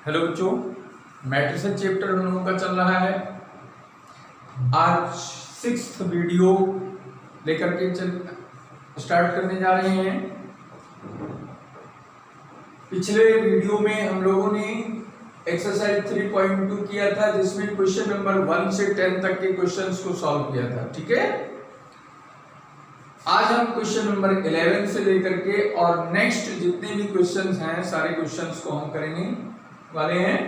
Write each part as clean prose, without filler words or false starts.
Hello बच्चों, matrices chapter हम लोगों का चल रहा है। आज 6th वीडियो लेकर के स्टार्ट करने जा रहे हैं। पिछले वीडियो में हम लोगों ने एक्सरसाइज 3.2 किया था, जिसमें क्वेश्चन नंबर 1 से 10 तक के क्वेश्चंस को सॉल्व किया था। ठीक है, आज हम क्वेश्चन नंबर 11 से लेकर के और नेक्स्ट जितने भी क्वेश्चंस हैं सारे क्वेश्चंस को हम करेंगे वाले हैं।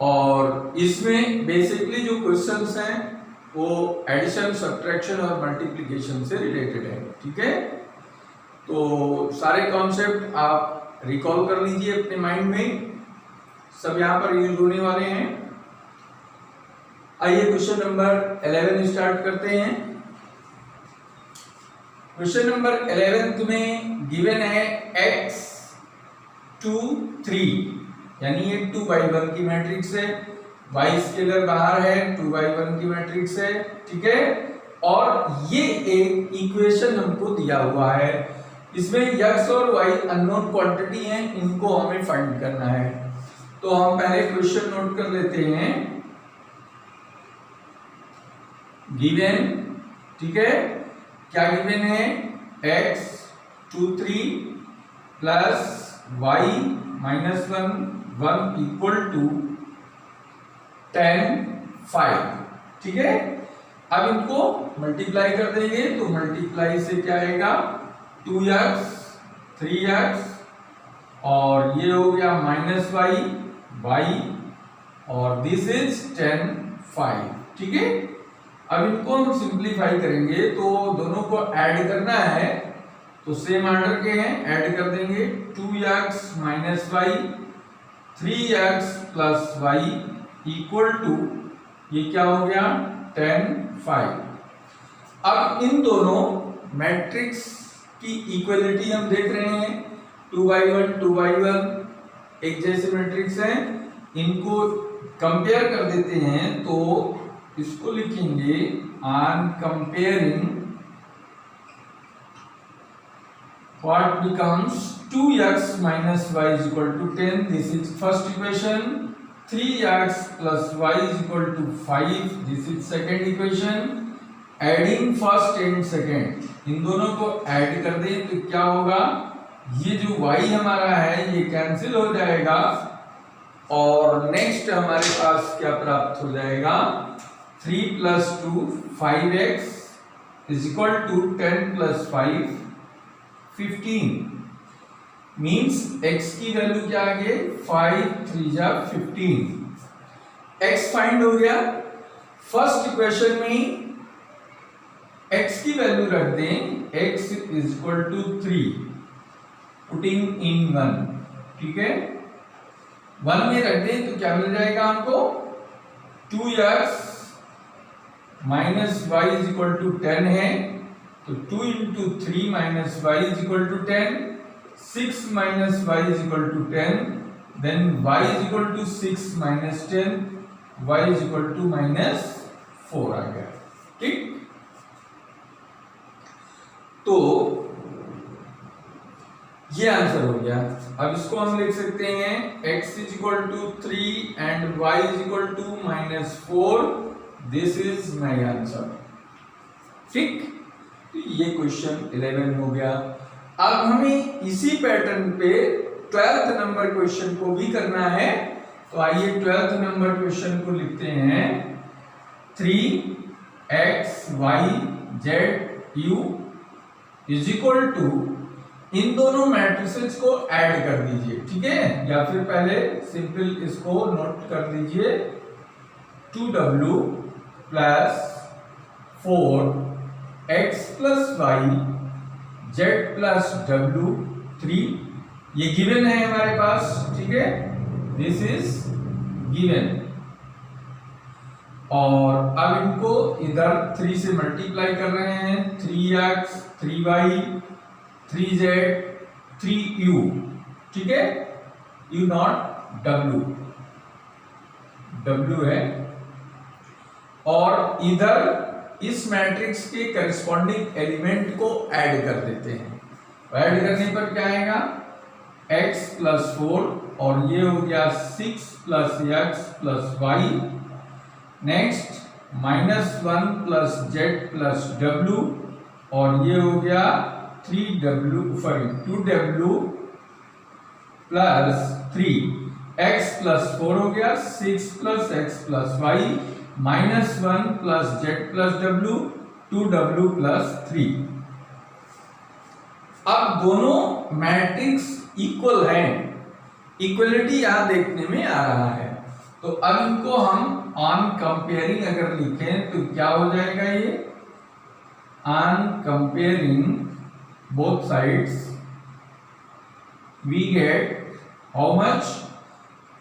और इसमें बेसिकली जो क्वेश्चंस हैं वो एडिशन, सब्ट्रैक्शन और मल्टीप्लिकेशन से रिलेटेड है। ठीक है, तो सारे कॉन्सेप्ट आप रिकॉल कर लीजिए अपने माइंड में, सब यहाँ पर यूज होने वाले हैं। आइए क्वेश्चन नंबर 11 स्टार्ट करते हैं। क्वेश्चन नंबर 11 तुम्हें गिवन है x 2 3, यानी ये 2/1 की मैट्रिक्स है, y स्केलर बाहर है, 2/1 की मैट्रिक्स है। ठीक है, और ये एक इक्वेशन हमको दिया हुआ है, इसमें x और y अननोन क्वांटिटी हैं, इनको हमें फाइंड करना है। तो हम पहले क्वेश्चन नोट कर लेते हैं। गिवन, ठीक है, क्या गिवन है? x 2 3 plus y -1 1 equal to 10 5। ठीक है, अब इनको मल्टीप्लाई कर देंगे, तो मल्टीप्लाई से क्या आएगा? 2x 3x और ये हो गया -y और दिस इज 10 5। ठीक है, अब इनको हम सिंप्लीफाई करेंगे, तो दोनों को ऐड करना है, तो सेम ऑर्डर के हैं, ऐड कर देंगे। 2x -y 3x plus y equal to, ये क्या हो गया? 10 5। अब इन दोनों मैट्रिक्स की इक्वलिटी हम देख रहे हैं, 2/1 2/1 एक जैसे मैट्रिक्स हैं, इनको कंपेयर कर देते हैं। तो इसको लिखेंगे on comparing what becomes 2x minus y is equal to 10, this is first equation. 3x plus y is equal to 5, this is second equation. Adding first and second, इन दोनों को ऐड कर दें तो क्या होगा? ये जो y हमारा है ये कैंसिल हो जाएगा और नेक्स्ट हमारे पास क्या प्राप्त हो जाएगा? 3 plus 2 5x is equal to 10 plus 5 15, means x की वैल्यू क्या आ गई? 5 3 जा 15। x फाइंड हो गया। फर्स्ट इक्वेशन में x की वैल्यू रख दें, x is equal to 3, putting in 1। ठीक है, 1 में रख दें तो क्या मिल जाएगा हमको? 2x minus y is equal to 10 है, तो 2 into 3 minus y is equal to 10, 6 minus y is equal to 10, then y is equal to 6 minus 10, y is equal to -4 आ गया। ठीक, तो ये आंसर हो गया। अब इसको हम लिख सकते हैं x is equal to 3 and y is equal to -4, this is my answer। ठीक, तो ये क्वेश्चन 11 हो गया। अब हमें इसी पैटर्न पे 12th नंबर क्वेश्चन को भी करना है, तो आइए 12th नंबर क्वेश्चन को लिखते हैं। 3x y z u is equal to, इन दोनों मैट्रिसेस को ऐड कर दीजिए। ठीक है, या फिर पहले सिंपल इसको नोट कर दीजिए, 2w plus 4 x plus y z plus w 3, ये गिवन है हमारे पास। ठीक है, दिस इज गिवन। और अब इनको इधर 3 से मल्टीप्लाई कर रहे हैं, 3x 3y 3z 3u। ठीक है, u नॉट w है, और इधर इस मैट्रिक्स के करस्पॉन्डिंग एलिमेंट को ऐड कर देते हैं। ऐड करने पर क्या आएगा? x प्लस 4 और ये हो गया 6 plus x plus y. Next -1 plus z plus डब्ल्यू और ये हो गया 2w प्लस 3 x प्लस 4 हो गया 6 plus x plus y -1 plus z plus डब्ल्यू 2w प्लस 3। अब दोनों मैट्रिक्स इक्वल हैं, इक्वलिटी यहां देखने में आ रहा है। तो अब इनको हम ऑन कंपेयरिंग अगर लिखें तो क्या हो जाएगा, ये on comparing both sides we get how much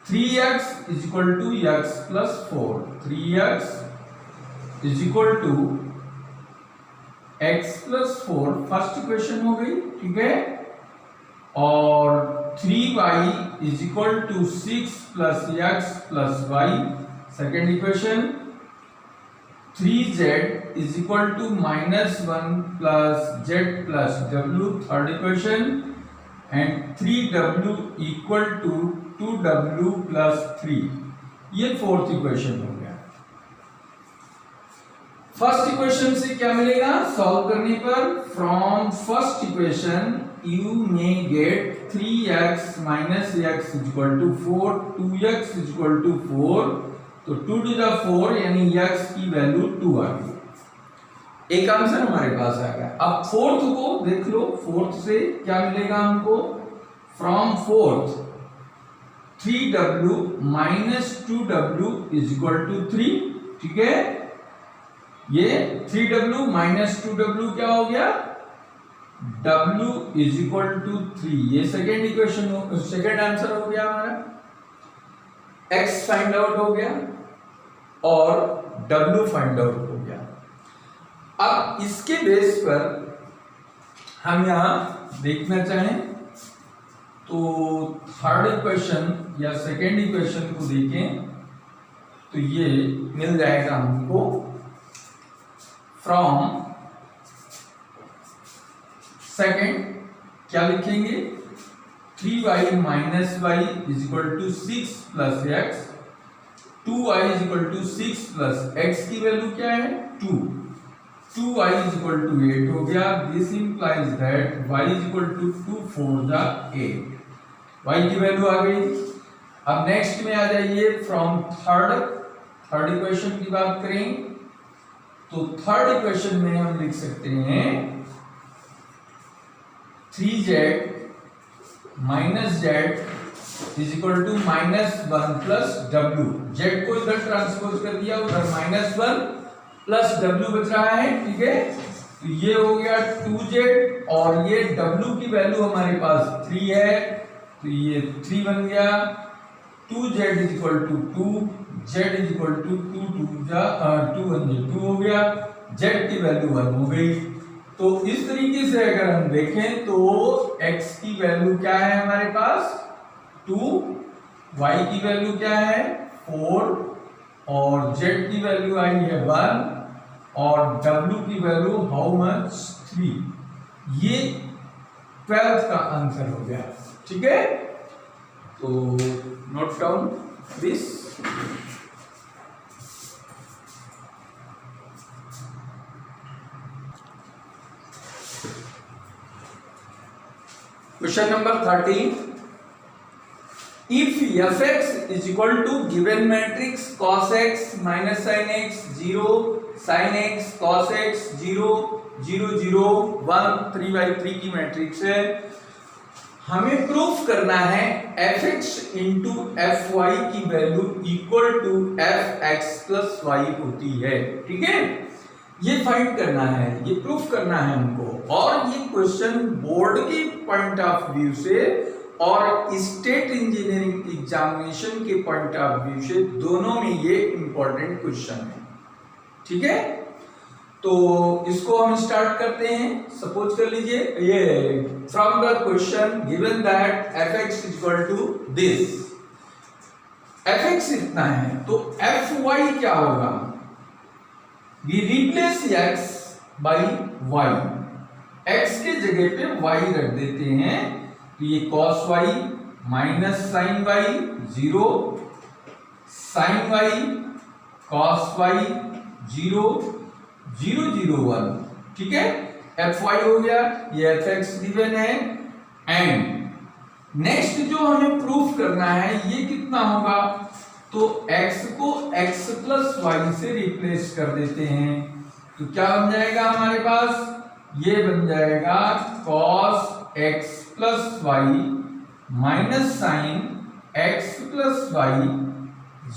3x is equal to x plus 4, 3x is equal to x plus 4 first equation हो गई, ठीक है। और 3y is equal to 6 plus x plus y second equation. 3z is equal to -1 plus z plus w third equation and 3w equal to 2w plus 3 ये fourth equation हो गया। First equation से क्या मिलेगा सॉल्व करने पर, from first equation you may gate 3x minus x is equal to 4, 2x is equal to 4, तो 2 to the 4 यानी x की वैल्यू 2 आ गई। एक आंसर हमारे पास आ गया। अब फोर्थ को देख लो, फोर्थ से क्या मिलेगा हमको, from fourth 3w minus 2w is equal to 3, ठीक है। ये 3w minus 2w क्या हो गया, w is equal to 3, ये सेकेंड इक्वेशन हो, सेकेंड आंसर हो गया हमारा। x फाइंड आउट हो गया और w फाइंड आउट हो गया। अब इसके बेस पर हम यहां देखना चाहें तो थर्ड इक्वेशन या सेकेंड इक्वेशन को देखें तो ये मिल जाएगा हमको फ्रॉम सेकेंड, क्या लिखेंगे 3y minus y is equal to 6 plus x, 2y is equal to 6 plus x की वैल्यू क्या है 2, 2y is equal to 8 हो गया। This implies that y is equal to 2 4 the 8, y की वैल्यू आ गई। अब नेक्स्ट में आ जाइए, फ्रॉम थर्ड इक्वेशन की बात करें तो थर्ड इक्वेशन में हम लिख सकते हैं 3z minus z is equal to -1 plus w, z को इधर ट्रांसपोज कर दिया, उधर -1 प्लस w बच रहा है, ठीक है। तो ये हो गया 2z और ये w की वैल्यू हमारे पास 3 है, तो ये 3 बन गया। 2z is equal to 2, z is equal to 2 हो गया, z की वैल्यू 1 हो गई। तो इस तरीके से अगर हम देखें तो x की वैल्यू क्या है हमारे पास 2, y की वैल्यू क्या है 4 और z की वैल्यू आई है 1 और w की वैल्यू हाउ मच 3। ये 12th का आंसर हो गया, ठीक है। तो note down this. Question number 13. If fx is equal to given matrix cos x minus sin x 0 sin x cos x 0 0 0 1 3/3 की मैट्रिक्स है, हमें प्रूफ करना है fx इंटू fy की value equal to fx plus y होती है, ठीक है। ये फाइंड करना है, ये प्रूफ करना है हमको। और ये क्वेश्चन बोर्ड के पॉइंट ऑफ व्यू से और स्टेट इंजीनियरिंग एग्जामिनेशन के पॉइंट ऑफ व्यू से दोनों में ये इंपॉर्टेंट क्वेश्चन है, ठीक है। तो इसको हम स्टार्ट करते हैं। सपोज कर लीजिए ये from the question given that fx is equal to this, fx इतना है तो fy क्या होगा, we replace x by y, x के जगह पे y रख देते हैं तो ये cos y minus sine y 0, sine y cos y 0, 0 0 1, ठीक है। एफ वाई हो गया, ये एफ एक्स गिवन है। एंड नेक्स्ट जो हमें प्रूफ करना है ये कितना होगा, तो x को x प्लस वाई से रिप्लेस कर देते हैं, तो क्या बन जाएगा हमारे पास, ये बन जाएगा cos x plus y minus sine x plus Y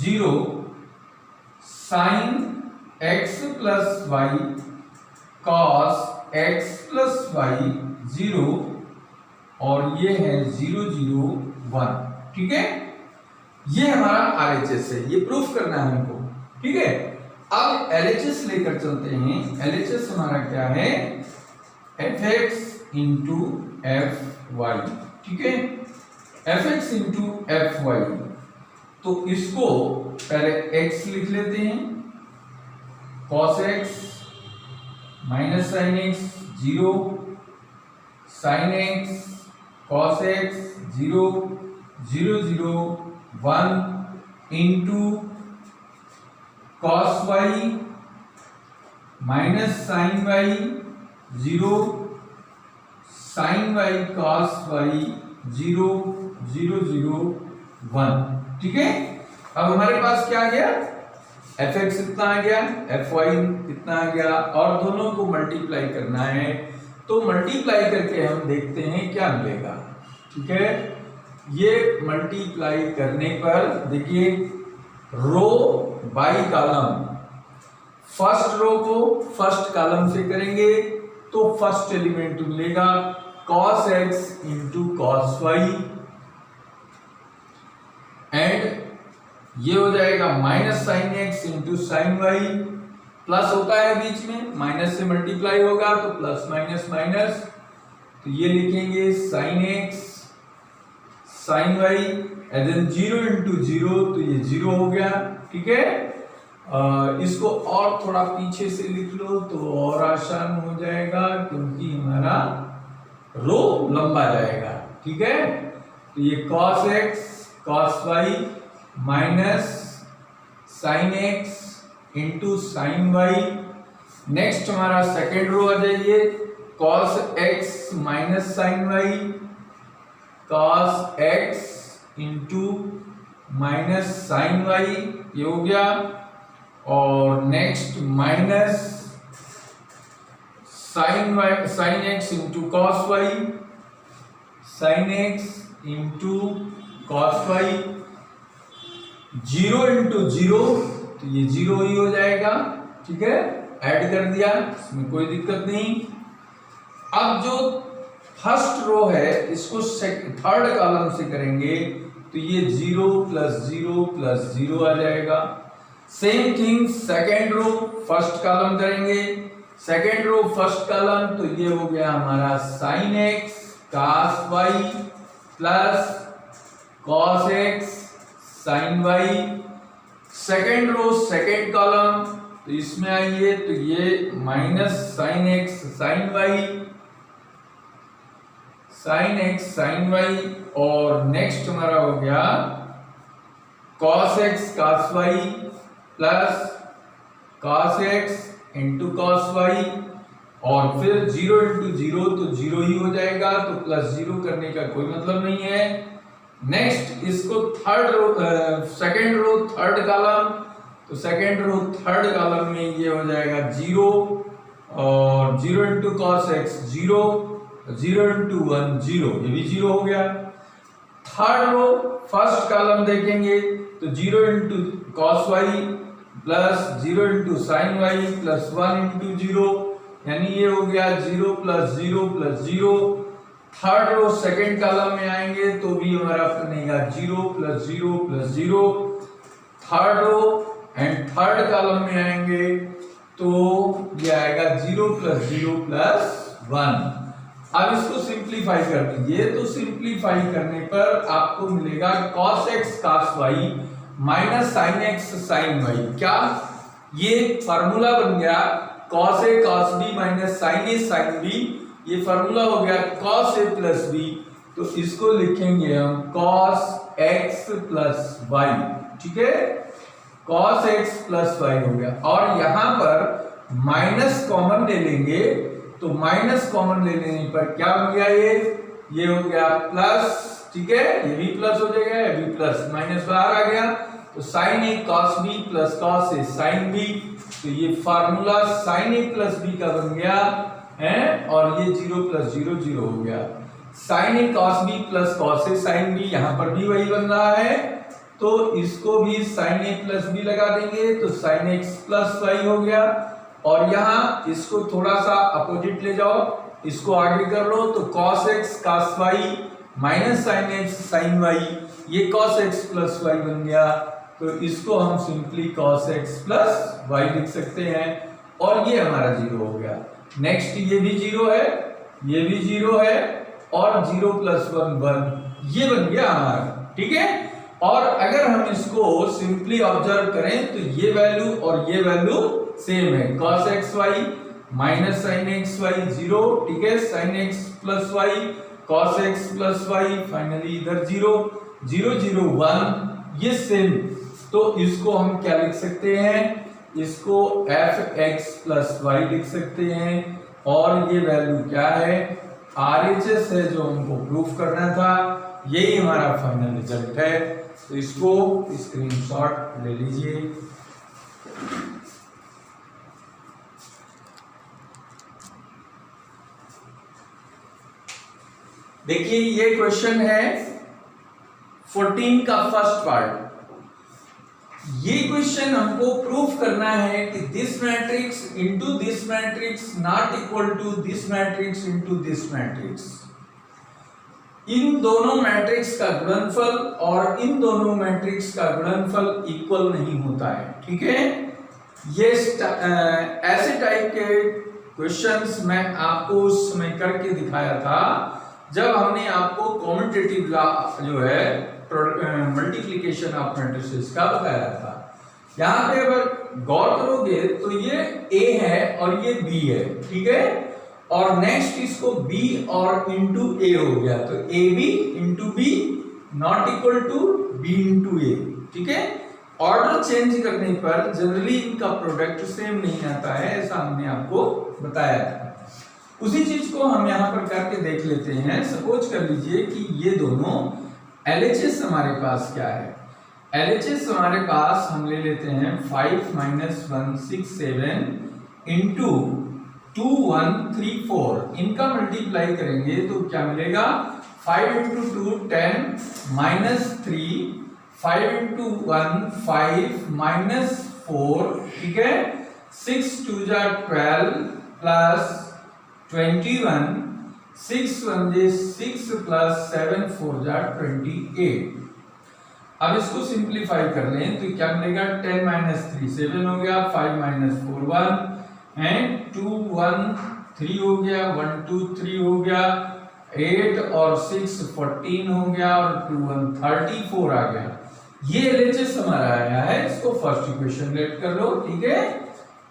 0, sine x plus y cos x plus Y 0, और ये है 0 0 1, ठीक है। ये हमारा RHS है, ये प्रूफ करना है हमको, ठीक है। अब LHS लेकर चलते हैं। LHS हमारा क्या है, fx इंटू एफ वाई, ठीक है, fx इंटू एफ वाई। तो इसको पहले x लिख लेते हैं, cos x minus sine x 0, sine x cos x 0 0 0 1 into cos y minus sine y 0, sine y cos y 0 0 0 1, ठीक है। अब हमारे पास क्या आ गया, fx कितना आ गया, fy कितना आ गया, और दोनों को मल्टीप्लाई करना है, तो मल्टीप्लाई करके हम देखते हैं क्या मिलेगा, ठीक है। ये मल्टीप्लाई करने पर देखिए row by column, first row को फर्स्ट कॉलम से करेंगे तो फर्स्ट एलिमेंट मिलेगा cos x into cos y, and ये हो जाएगा minus sine x into sine y, plus होता है बीच में, माइनस से मल्टीप्लाई होगा तो प्लस माइनस माइनस, तो ये लिखेंगे sine x sine y, and then 0 into 0, तो ये 0 हो गया, ठीक है। इसको और थोड़ा पीछे से लिख लो तो और आसान हो जाएगा, क्योंकि हमारा रो लंबा जाएगा, ठीक है। तो ये cos x cos y minus sine x into sine y। Next हमारा सेकेंड रो आ जाइए, cos x minus sine y, cos x into minus sine y, ये हो गया। और next minus sine y sine x into cos y, sine x into cos y, 0 into 0, तो ये 0 ही हो जाएगा, ठीक है, ऐड कर दिया, इसमें कोई दिक्कत नहीं। अब जो फर्स्ट रो है इसको थर्ड कॉलम से करेंगे तो ये 0 प्लस 0 प्लस 0 आ जाएगा। Same thing second row first column करेंगे, सेकेंड रो फर्स्ट कॉलम, तो ये हो गया हमारा sine x cos y plus cos x sine y। Second row second column, तो इसमें आइए तो ये minus sine x sine y, sine x sine y, और नेक्स्ट हमारा हो गया cos x cos y plus cos x into cos y, और फिर 0 इंटू 0, तो 0 ही हो जाएगा, तो प्लस 0 करने का कोई मतलब नहीं है। नेक्स्ट इसको third row second row third column, तो सेकेंड रो थर्ड कॉलम में ये हो जाएगा 0, और 0 इंटू cos x 0, 0 इंटू 1 0, ये भी 0 हो गया। थर्ड रो फर्स्ट कॉलम देखेंगे तो 0 into cos y plus 0 into sine y plus 1 into 0, यानी ये हो गया 0 plus 0 plus 0। Third row second column में आएंगे तो भी हमारा बनेगा 0 plus 0 plus 0। Third row and third column में आएंगे तो ये आएगा 0 प्लस 0 प्लस 1। अब इसको सिंप्लीफाई कर दीजिए, तो सिंप्लीफाई करने पर आपको मिलेगा cos x cos y minus sine x sine y। क्या ये फार्मूला बन गया cos a cos b minus sine a sine b, ये फार्मूला हो गया cos a प्लस b तो इसको लिखेंगे हम cos x प्लस वाई, ठीक है, cos x प्लस वाई हो गया। और यहां पर माइनस कॉमन ले लेंगे, तो माइनस कॉमन ले लेने पर क्या बन गया, ये हो गया प्लस, ठीक है, ये भी प्लस हो जाएगा, ये भी प्लस, माइनस बाहर आ गया, तो sign A cos B plus cos A sine B, तो ये फार्मूला साइन ए प्लस बी का बन गया है, और ये 0 प्लस 0 0 हो गया। Sign A cos B plus cos A sine B, यहां पर भी वही बन रहा है, तो इसको भी साइन ए प्लस बी लगा देंगे, तो साइन एक्स प्लस वाई हो गया। और यहां इसको थोड़ा सा अपोजिट ले जाओ, इसको आगे कर लो, तो cos x cos y minus sine x sine y, ये cos x प्लस वाई बन गया, तो इसको हम simply cos x plus y लिख सकते हैं, और ये हमारा 0 हो गया। नेक्स्ट ये भी 0 है, ये भी 0 है, और 0 प्लस 1 1, ये बन गया हमारा, ठीक है। और अगर हम इसको सिंपली ऑब्जर्व करें तो ये वैल्यू और ये वैल्यू सेम है, cos x y minus sine x y 0, ठीक है, sine x plus y cos x plus y, finally इधर 0 0 0 1, ये सेम। तो इसको हम क्या लिख सकते हैं, इसको f x प्लस वाई लिख सकते हैं, और ये वैल्यू क्या है, RHS है जो हमको प्रूफ करना था, यही हमारा फाइनल रिजल्ट है। तो इसको स्क्रीनशॉट ले लीजिए। देखिए ये क्वेश्चन है 14 का फर्स्ट पार्ट। ये क्वेश्चन हमको प्रूफ करना है कि this matrix into this matrix not equal to this matrix into this matrix. इन दोनों मैट्रिक्स का गुणनफल और इन दोनों मैट्रिक्स का गुणनफल इक्वल नहीं होता है, ठीक है। ये ऐसे टाइप के क्वेश्चंस मैं आपको उस समय करके दिखाया था जब हमने आपको कॉम्यूटेटिव लॉ जो है मल्टीप्लिकेशन ऑफ मैट्रिसेस का बताया था। यहाँ पे अगर गौर करोगे तो ये A है और ये B है, ठीक है, और नेक्स्ट इसको B और इंटू A हो गया, तो AB into B not equal to B into A, ठीक है। ऑर्डर चेंज करने पर जनरली इनका प्रोडक्ट सेम नहीं आता है, ऐसा हमने आपको बताया था। उसी चीज को हम यहाँ पर करके देख लेते हैं। सपोज कर लीजिए कि ये दोनों LHS हमारे पास क्या है, LHS हमारे पास हम ले लेते हैं 5 माइनस 1 6 7 इंटू 2 1 3 4, इनका मल्टीप्लाई करेंगे तो क्या मिलेगा, 5 इंटू 2 10 माइनस 3, 5 इंटू 1 5 माइनस 4, ठीक है, 6 2 12 प्लस 21, 6 1 6 प्लस 7 4 28। अब इसको सिंप्लीफाई कर लें तो क्या मिलेगा, 10 माइनस 3 7 हो गया, 5 माइनस 4 1 एंड 2 1 3 हो गया, 1 2 3 हो गया, 8 और 6 14 हो गया, और 2 1 34 आ गया। ये LHS हमारा आया है, इसको फर्स्ट इक्वेशन लेट कर लो, ठीक है।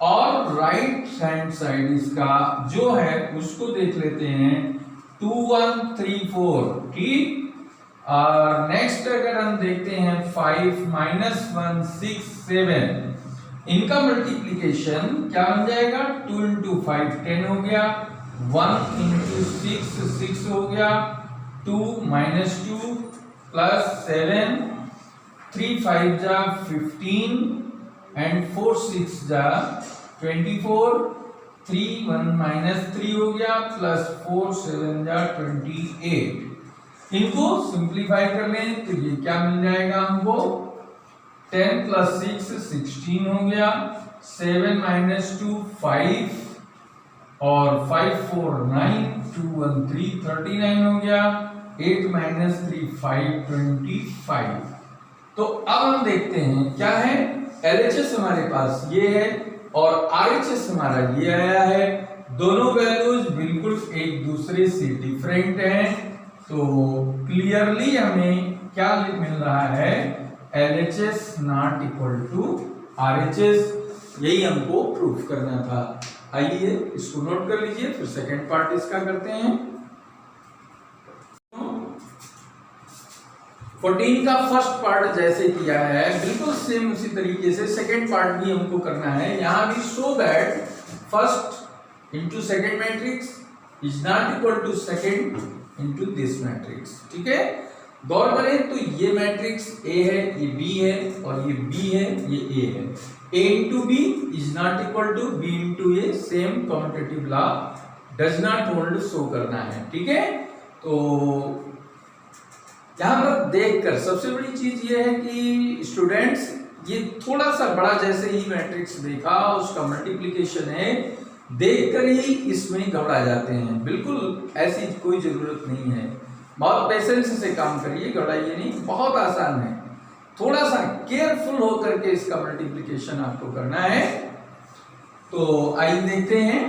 और राइट हैंड साइड इसका जो है उसको देख लेते हैं 2 1 3 4, ठीक। और नेक्स्ट अगर हम देखते हैं 5 माइनस 1 6 7, इनका मल्टीप्लीकेशन क्या बन जाएगा, 2 इंटू 5 10 हो गया, 1 इंटू 6 6 हो गया, 2 माइनस 2 प्लस 7, 3 5 जा 15 एंड 4 6 जा 24, 3 1 माइनस 3 हो गया, प्लस 4 7 जा 28। इनको सिंप्लीफाई कर लें तो ये क्या मिल जाएगा हमको, 10 प्लस 6 16 हो गया, 7 माइनस 2 5 और 5 4 9, 2 1 3 39 हो गया, 8 माइनस 3 5 25। तो अब हम देखते हैं क्या है, LHS हमारे पास ये है और RHS हमारा ये आया है। दोनों वैल्यूज बिल्कुल एक दूसरे से डिफरेंट हैं, तो क्लियरली हमें क्या मिल रहा है, LHS not equal to RHS, यही हमको प्रूफ करना था। आइए इसको नोट कर लीजिए, फिर सेकंड पार्ट इसका करते हैं। 14 का फर्स्ट पार्ट जैसे किया है बिल्कुल सेम उसी तरीके से सेकंड पार्ट भी हमको करना है। यहां भी so that first into second matrix is not equal to second into this matrix. ठीक है, गौर करें तो ये मैट्रिक्स ए है, ये बी है, और ये बी है, ये ए है। A into B is not equal to B into A, same commutative law does not hold, show करना है। ठीक है, तो यहां पर देखकर सबसे बड़ी चीज ये है कि स्टूडेंट्स ये थोड़ा सा बड़ा जैसे ही मैट्रिक्स देखा, उसका मल्टीप्लिकेशन है, देखकर ही इसमें घबरा जाते हैं। बिल्कुल ऐसी कोई जरूरत नहीं है, बहुत पेशेंस से काम करिए, घबराइए नहीं, बहुत आसान है। थोड़ा सा केयरफुल होकर के इसका मल्टीप्लिकेशन आपको करना है। तो आइए देखते हैं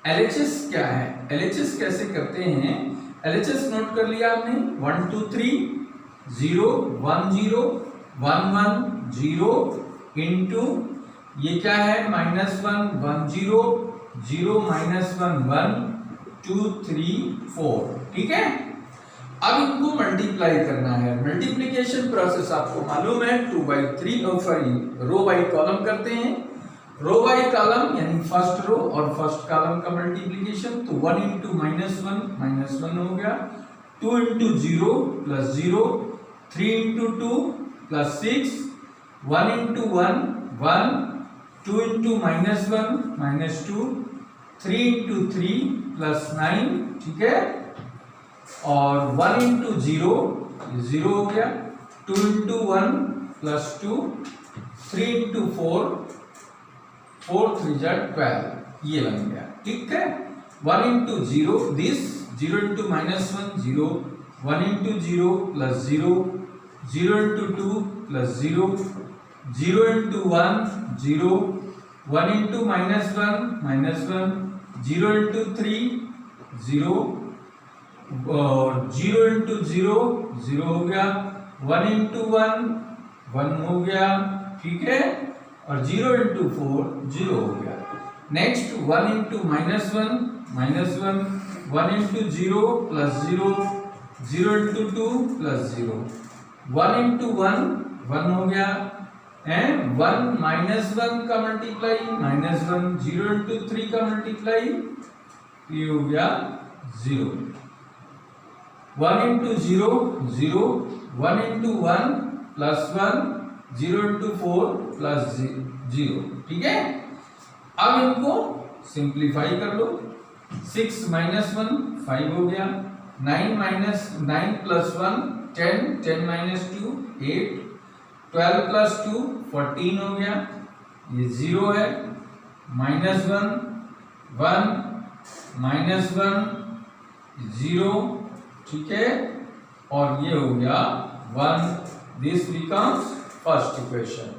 LHS क्या है, LHS कैसे करते हैं। LHS नोट कर लिया आपने, 1 2 3 0 1 0 1 1 0 इंटू ये क्या है -1 1 0 0 -1 1 2 3 4। ठीक है, अब इनको मल्टीप्लाई करना है। मल्टीप्लिकेशन प्रोसेस आपको मालूम है, 2/3 रो बाई कॉलम करते हैं। रो बाई कॉलम यानी फर्स्ट रो और फर्स्ट कॉलम का मल्टीप्लिकेशन, तो 1 इंटू -1 हो गया, 2 into 0 plus 0, 3 into 2 plus 6, 1 into 1 1, 2 into -1 -2, 3 into 3 plus 9। ठीक है, और 1 इंटू 0 0 हो गया, 2 इंटू 1 प्लस 2, 3 इंटू 4 4 3 12, ये बन गया। ठीक है, 1 into 0 this, 0 into -1 0, 1 into 0 plus 0, 0 into 2 plus 0, 0 into 1 0, 1 into -1 0 इंटू 3 0, और 0 इंटू 0 0 हो गया, 1 इंटू 1 1 हो गया। ठीक है, और 0 इंटू 4 0 हो गया। Next 1 into -1 1 into 0 plus 0, 0 into 2 plus 0, 1 into 1 1 हो गया, एंड 1 -1 का मल्टीप्लाई -1, 0 इंटू 3 का मल्टीप्लाई, ये हो गया 0, 1 into 0 0, 1 into 1 plus 1, 0 into 4 plus 0। ठीक है, अब इनको सिंप्लीफाई कर लो, 6 -1 5 हो गया, 9 प्लस 1 10, 10 -2 8, 12 प्लस 2 14 हो गया, ये 0 है, -1 1 -1 0। ठीक है, और ये हो गया 1, this becomes first equation.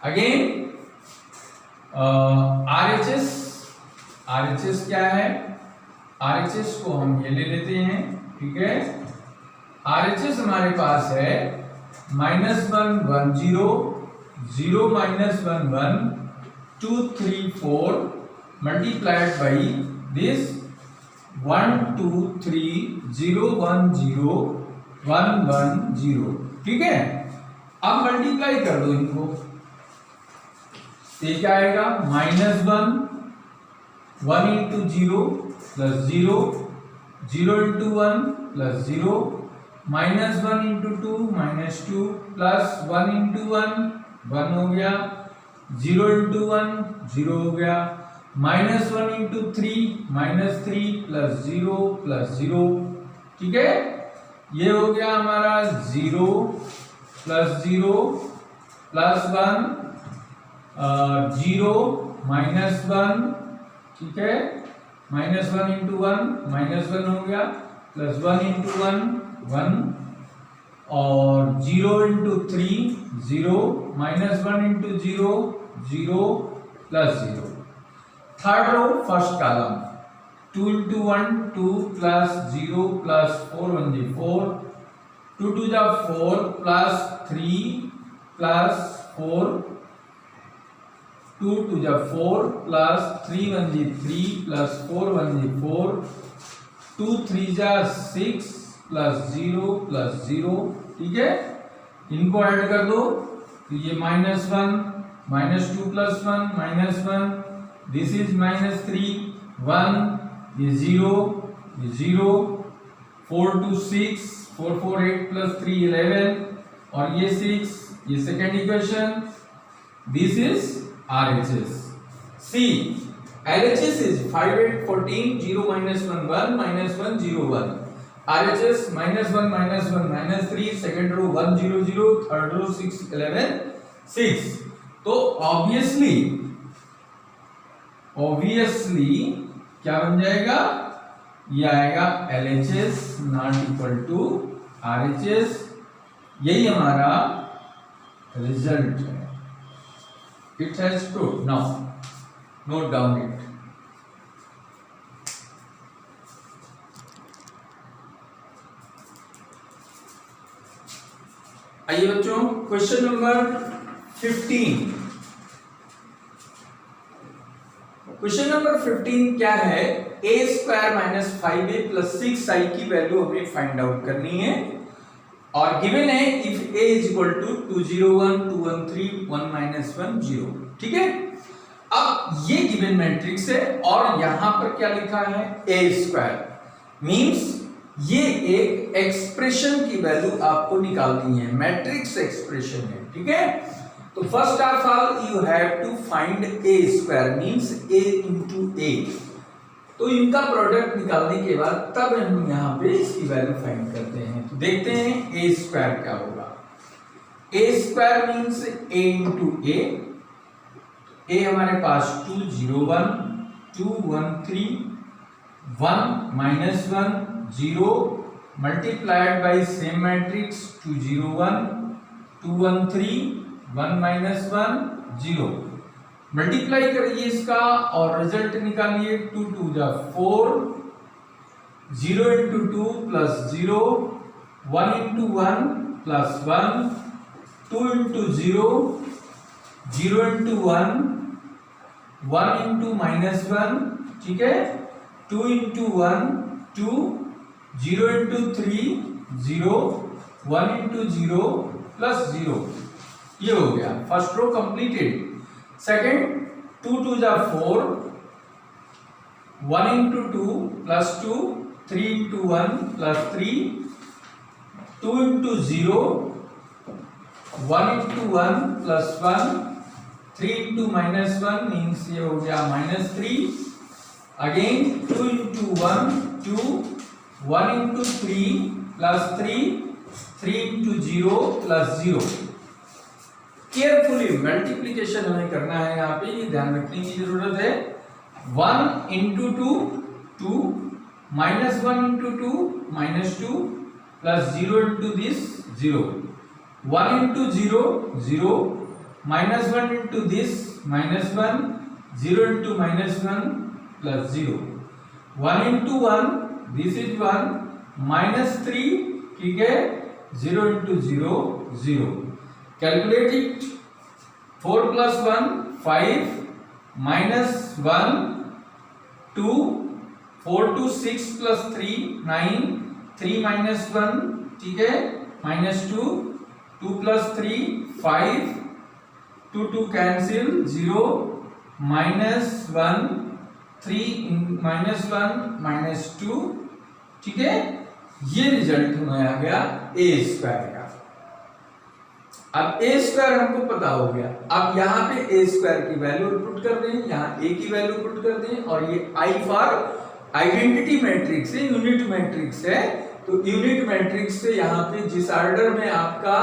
Again RHS क्या है, RHS को हम ये ले लेते हैं। ठीक है, RHS हमारे पास है -1 1 0 0 -1 1 2 3 4 multiplied by this 1 2 3 0 1 0 1 1 0। ठीक है, अब मल्टीप्लाई कर दो इनको, ये क्या आएगा, -1 1 into 0 plus 0, 0 into 1 plus 0, -1 into 2 -2 plus 1 into 1 1 हो गया, 0 इंटू 1 0 हो गया, -1 इंटू 3 -3 प्लस 0 प्लस 0। ठीक है, ये हो गया हमारा 0 प्लस 0 प्लस 1 0 -1। ठीक है, -1 इंटू 1 -1 हो गया, प्लस 1 इंटू 1 1, और 0 इंटू 3 0, -1 into 0 0 plus 0। Third row first column, 2 into 1 2 plus 0 plus 4 1 जी 4, 2 2 जा 4 प्लस 3 प्लस 4, 2 2 जा 4 प्लस 3 1 जी 3 प्लस 4 1 जी 4, 2 3 जा 6 प्लस जीरो, ठीक है। इनको ऐड कर दो तो ये -1 -2 + 1 -1, दिस इज -3 1, ये 0 ये 0, 4 2 6, 4 4 8 + 3 11, और ये 6, ये second equation, this is RHS. C LHS is 5 8 14 0 -1 1 -1 0 1. RHS -1 -1 -3, second row 1 0 0, third row 6 11 6. तो obviously क्या बन जाएगा, ये आएगा LHS not equal to RHS. यही हमारा रिजल्ट है. It has proved. Now note down it. आइए बच्चों, क्वेश्चन नंबर 15. क्वेश्चन नंबर 15 क्या है, a² - 5a + 6i की वैल्यू हमें फाइंड आउट करनी है, और गिवन है इफ a = 201 213 1 - 1 0, ठीक है। अब ये गिवन मैट्रिक्स है और यहां पर क्या लिखा है, a², मींस ये एक एक्सप्रेशन की वैल्यू आपको निकालनी है, मैट्रिक्स एक्सप्रेशन है, ठीक है। तो first of all you have to find a² means a * a. तो इनका प्रोडक्ट निकालने के बाद तब हम यहां पे इसकी वैल्यू फाइंड करते हैं। तो देखते हैं a² क्या होगा। a² means a * a. a हमारे पास 201 213 1 -1 0 multiplied by same matrix 201 213 1 -1 0, multiply करिए इसका और रिजल्ट निकालिए। 2 2 जा 4, 0 × 2 + 0, 1 × 1 + 1, 2 × 0, 0 × 1, 1 × -1, ठीक है, 2 × 1 2, 0 × 3 0, 1 × 0 + 0, ये हो गया फर्स्ट रो कंप्लीटेड। सेकंड 2 2 जा 4, 1 × 2 + 2, 3 × 1 + 3, 2 × 0, 1 × 1 + 1, 3 × -1 मींस ये हो गया -3, अगेन 2 × 1 2, 1 × 3 + 3, 3 × 0 + 0। केयरफुली मल्टीप्लिकेशन हमें करना है, यहाँ पे ये ध्यान रखने की जरूरत है। 1 × 2 2, -1 × 2 -2 + 0 × this 0, 1 × 0 0, -1 × this -1, 0 × -1 + 0, 1 × 1 this is 1, -3, ठीक है, 0 × 0 0। कैलकुलेट इट, 4 + 1 5, -1 2, 4 2 6 + 3 9, 3 -1, ठीक है, -2, 2 + 3 5, 2 2 कैंसिल 0, -1 3 -1 -2, ठीक है। ये रिजल्ट हमें आ गया a² का। अब a² हमको पता हो गया। अब यहाँ पे a² की वैल्यू पुट कर दें, यहाँ a की वैल्यू पुट कर दें, और ये I फॉर आइडेंटिटी मैट्रिक्स है, यूनिट मैट्रिक्स है। तो यूनिट मैट्रिक्स से यहाँ पे जिस ऑर्डर में आपका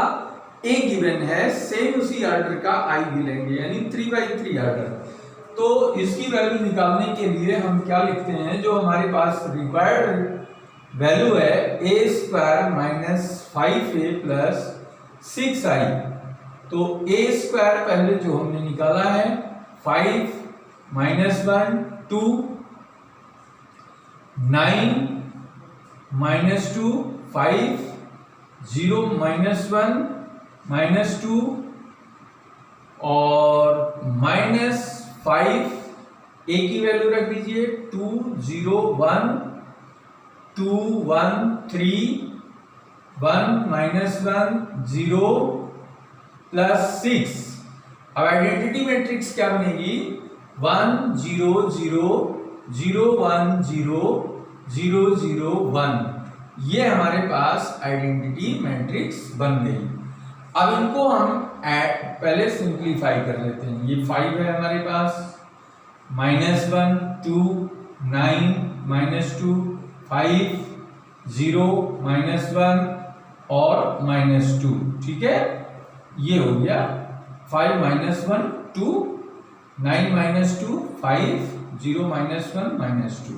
a गिवन है, सेम उसी ऑर्डर का I भी लेंगे, यानी 3/3 ऑर्डर। तो इसकी वैल्यू निकालने के लिए हम क्या लिखते हैं, जो हमारे पास रिक्वायर्ड वैल्यू है a² - 5a + 6i। तो a² पहले जो हमने निकाला है 5 - 1 2, 9 -2 5, 0 -1 -2 और -5, a की वैल्यू रख दीजिए 2 0 1 2 1 3 1 माइनस 1 0 प्लस 6। अब आइडेंटिटी मैट्रिक्स क्या बनेगी 1 0 0 0 1 0 0 0 1। ये हमारे पास आइडेंटिटी मैट्रिक्स बन गई। अब इनको हम पहले सिंप्लीफाई कर लेते हैं। ये 5 है हमारे पास, -1 2 9 -2 5 0 -1 और -2, ठीक है। ये हो गया 5 -1 2 9 -2 5 0 -1 -2।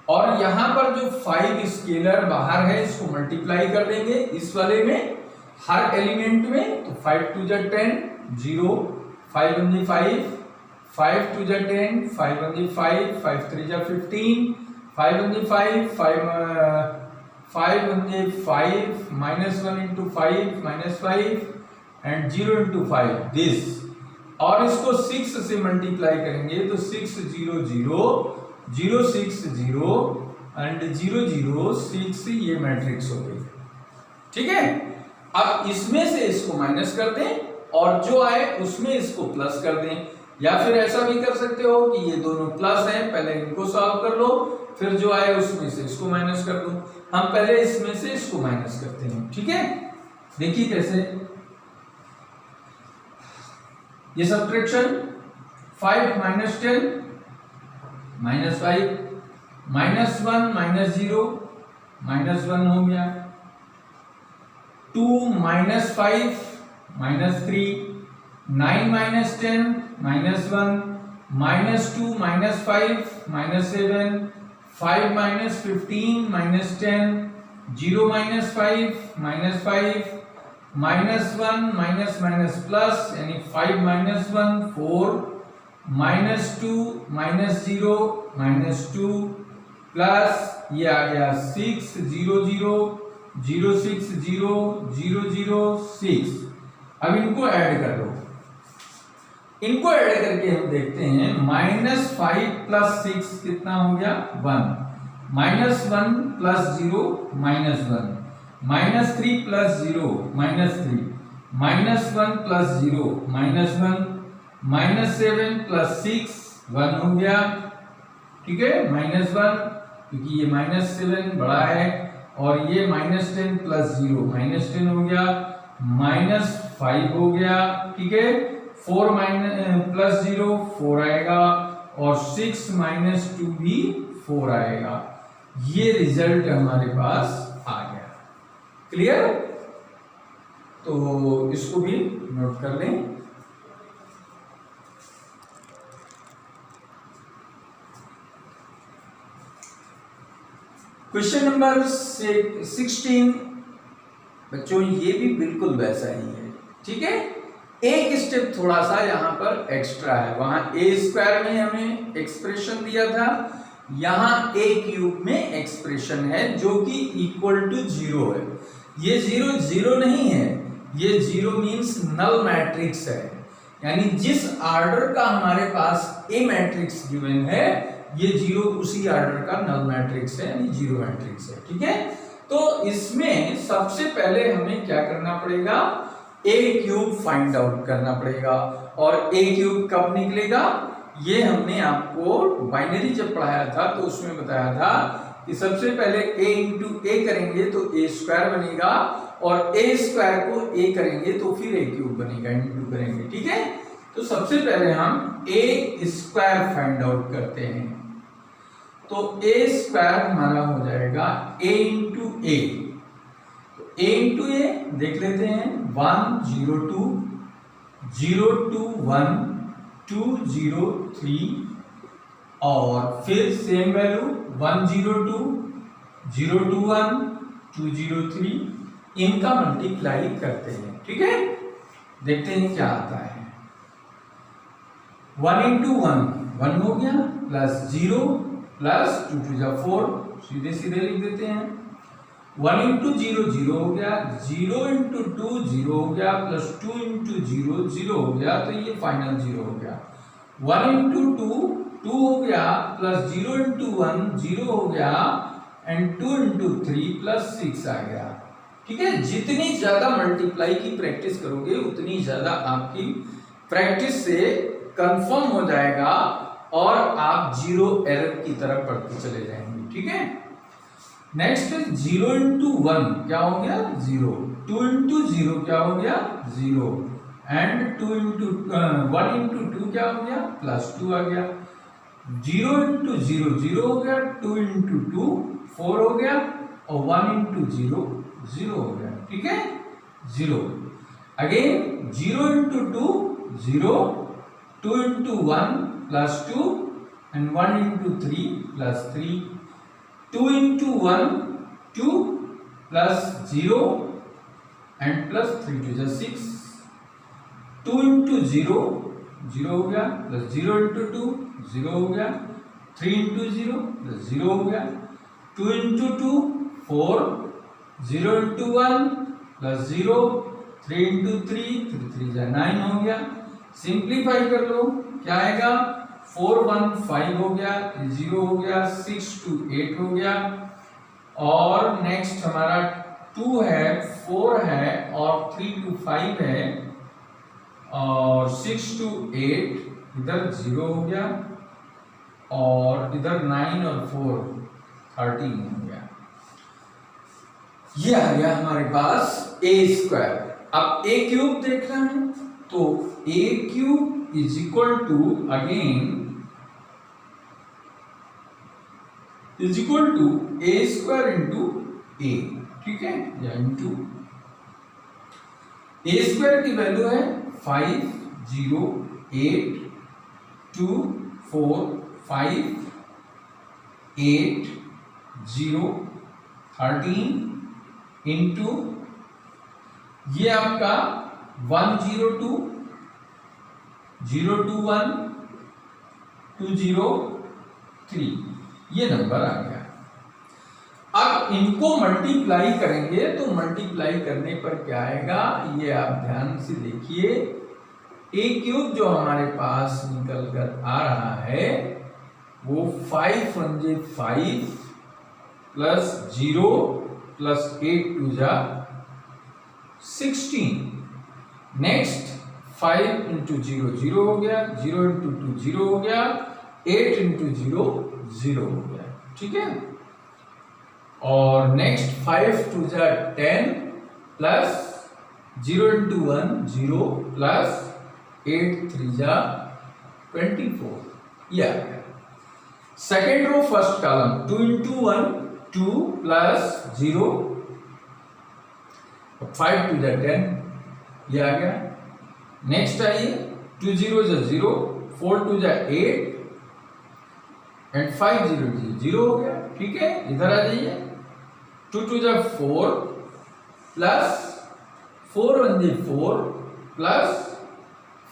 और यहां पर जो 5 स्केलर बाहर है इसको मल्टीप्लाई कर देंगे इस वाले में हर एलिमेंट में। तो 5 2 जा 10 0 5 1 5 5 2 जा 10 5 1 5 5 3 जा 15 5 1 5 5 1 5 -1 into 5 -5 and 0 into 5 this। और इसको 6 से मल्टीप्लाई करेंगे तो 6 0 0 0 6 0 एंड 0 0 6 ये मैट्रिक्स हो गई, ठीक है। अब इसमें से इसको माइनस कर दें और जो आए उसमें इसको प्लस कर दें, या फिर ऐसा भी कर सकते हो कि ये दोनों प्लस हैं, पहले इनको सॉल्व कर लो, फिर जो आए उसमें से इसको माइनस कर दो। हम पहले इसमें से इसको माइनस करते हैं, ठीक है। देखिए कैसे, ये सब्ट्रैक्शन 5 - 10 -5 -1 -0 -1 हो गया, 2 - 5 -3 9 - 10 -1 -2 -5 -7 5 - 15 -10 0 -5 -5 -1 प्लस यानी 5 - 1 4 -2 -0 -2 प्लस ये आ गया 6 0 0 0 6 0 0 0 6। अब इनको ऐड कर लो, इनको ऐड करके हम देखते हैं -5 + 6 कितना हो गया 1 -1 + 0 -1 -3 + 0 -3 -1 + 0 -1 -7 + 6 1 हो गया, ठीक है। -1 क्योंकि ये -7 बड़ा है और ये -10 + 0 -10 हो गया, -5 हो गया, ठीक है। 4 + 0 4 आएगा और 6 - 2 भी 4 आएगा। ये रिजल्ट हमारे पास आ गया, क्लियर। तो इसको भी नोट कर लें। क्वेश्चन नंबर 16 बच्चों ये भी बिल्कुल वैसा ही है, ठीक है। एक स्टेप थोड़ा सा यहाँ पर एक्स्ट्रा है, वहां a² में हमें एक्सप्रेशन दिया था, यहाँ a³ में एक्सप्रेशन है जो कि = 0 है। ये 0 0 नहीं है, ये 0 मीन्स नल मैट्रिक्स है, यानी जिस ऑर्डर का हमारे पास ए मैट्रिक्स गिवन है ये 0 उसी ऑर्डर का नल मैट्रिक्स है, यानी 0 मैट्रिक्स है, ठीक है। तो इसमें सबसे पहले हमें क्या करना पड़ेगा, a³ फाइंड आउट करना पड़ेगा। और a³ कब निकलेगा, ये हमने आपको बाइनरी जब पढ़ाया था तो उसमें बताया था कि सबसे पहले a × a करेंगे तो a² बनेगा और a² को a करेंगे तो फिर a³ बनेगा, इंटू करेंगे, ठीक है। तो सबसे पहले हम a² फाइंड आउट करते हैं, तो a² हमारा हो जाएगा a × a। a × a देख लेते हैं, 1 0 2 0 2 1 2 0 3 और फिर सेम वैल्यू 1 0 2 0 2 1 2 0 3, इनका मल्टीप्लाई करते हैं, ठीक है। देखते हैं क्या आता है। 1 × 1 1 हो गया, प्लस 0 प्लस 2 2 जा 4, सीधे सीधे लिख देते हैं। 1 × 0 0 हो गया, 0 × 2 0 हो गया, प्लस 2 × 0 0 हो गया, तो ये फाइनल 0 हो गया। 1 × 2 2 हो गया, प्लस 0 × 1 0 हो गया एंड 2 × 3 प्लस 6 आ गया, ठीक है, जितनी ज्यादा मल्टीप्लाई की प्रैक्टिस करोगे उतनी ज्यादा आपकी प्रैक्टिस से कंफर्म हो जाएगा और आप जीरो एरर की तरफ बढ़ते चले जाएंगे। ठीक है, नेक्स्ट 0 इंटू 1 क्या हो गया 0, 2 इंटू 0 क्या हो गया 0 एंड 2 इंटू 1 इंटू 2 क्या हो गया +2 आ गया। 0 इंटू 0 0 हो गया, 2 इंटू 2 4 हो गया और 1 इंटू 0 0 हो गया। ठीक है, 0 again 0 into 2 0, 2 into 1 +2 and 1 into 3 +3, 2 into 1 2 plus 0 and plus 3 to the 6, 2 into 0 0 हो गया plus 0 into 2 0 हो गया, 3 into 0 plus 0 हो गया, 2 into 2 4, 0 into 1 plus 0, 3 into 3 3 जा 9 हो गया। सिंप्लीफाई कर लो, क्या आएगा 4 1 5 हो गया, 0 हो गया, 6 2 8 हो गया और नेक्स्ट हमारा 2 है 4 है और 3 2 5 है और 6 2 8 इधर 0 हो गया और इधर 9 और 4 13 हो गया। ये आ गया हमारे पास a स्क्वायर। अब a क्यूब देखना है तो a cube is equal to again is equal to a square into a। ठीक है, या इंटू a स्क्वायर की वैल्यू है 5 0 8 2 4 5 8 0 13 इंटू ये आपका 102 021 203 ये नंबर आ गया। अब इनको मल्टीप्लाई करेंगे तो मल्टीप्लाई करने पर क्या आएगा ये आप ध्यान से देखिए। a क्यूब जो हमारे पास निकल कर आ रहा है वो 5 1 5 प्लस 0 प्लस 8 2 जा 16। नेक्स्ट 5 इंटू 0 0 हो गया, 0 इंटू 2 0 हो गया, 8 इंटू 0 0 हो गया। ठीक है, और नेक्स्ट 5 2 जा 10 प्लस 0 इंटू 1 0 प्लस 8 3 जा 24 ये आ गया। Second row first column 2 into 1 2 plus 0 5 2 जा 10 ये आ गया। नेक्स्ट आइए 2 0 जा 0 4 2 जा 8 एंड 5 0 0 हो गया। ठीक है, इधर आ जाइए 2 2 जा 4 प्लस 4 1 जा 4 प्लस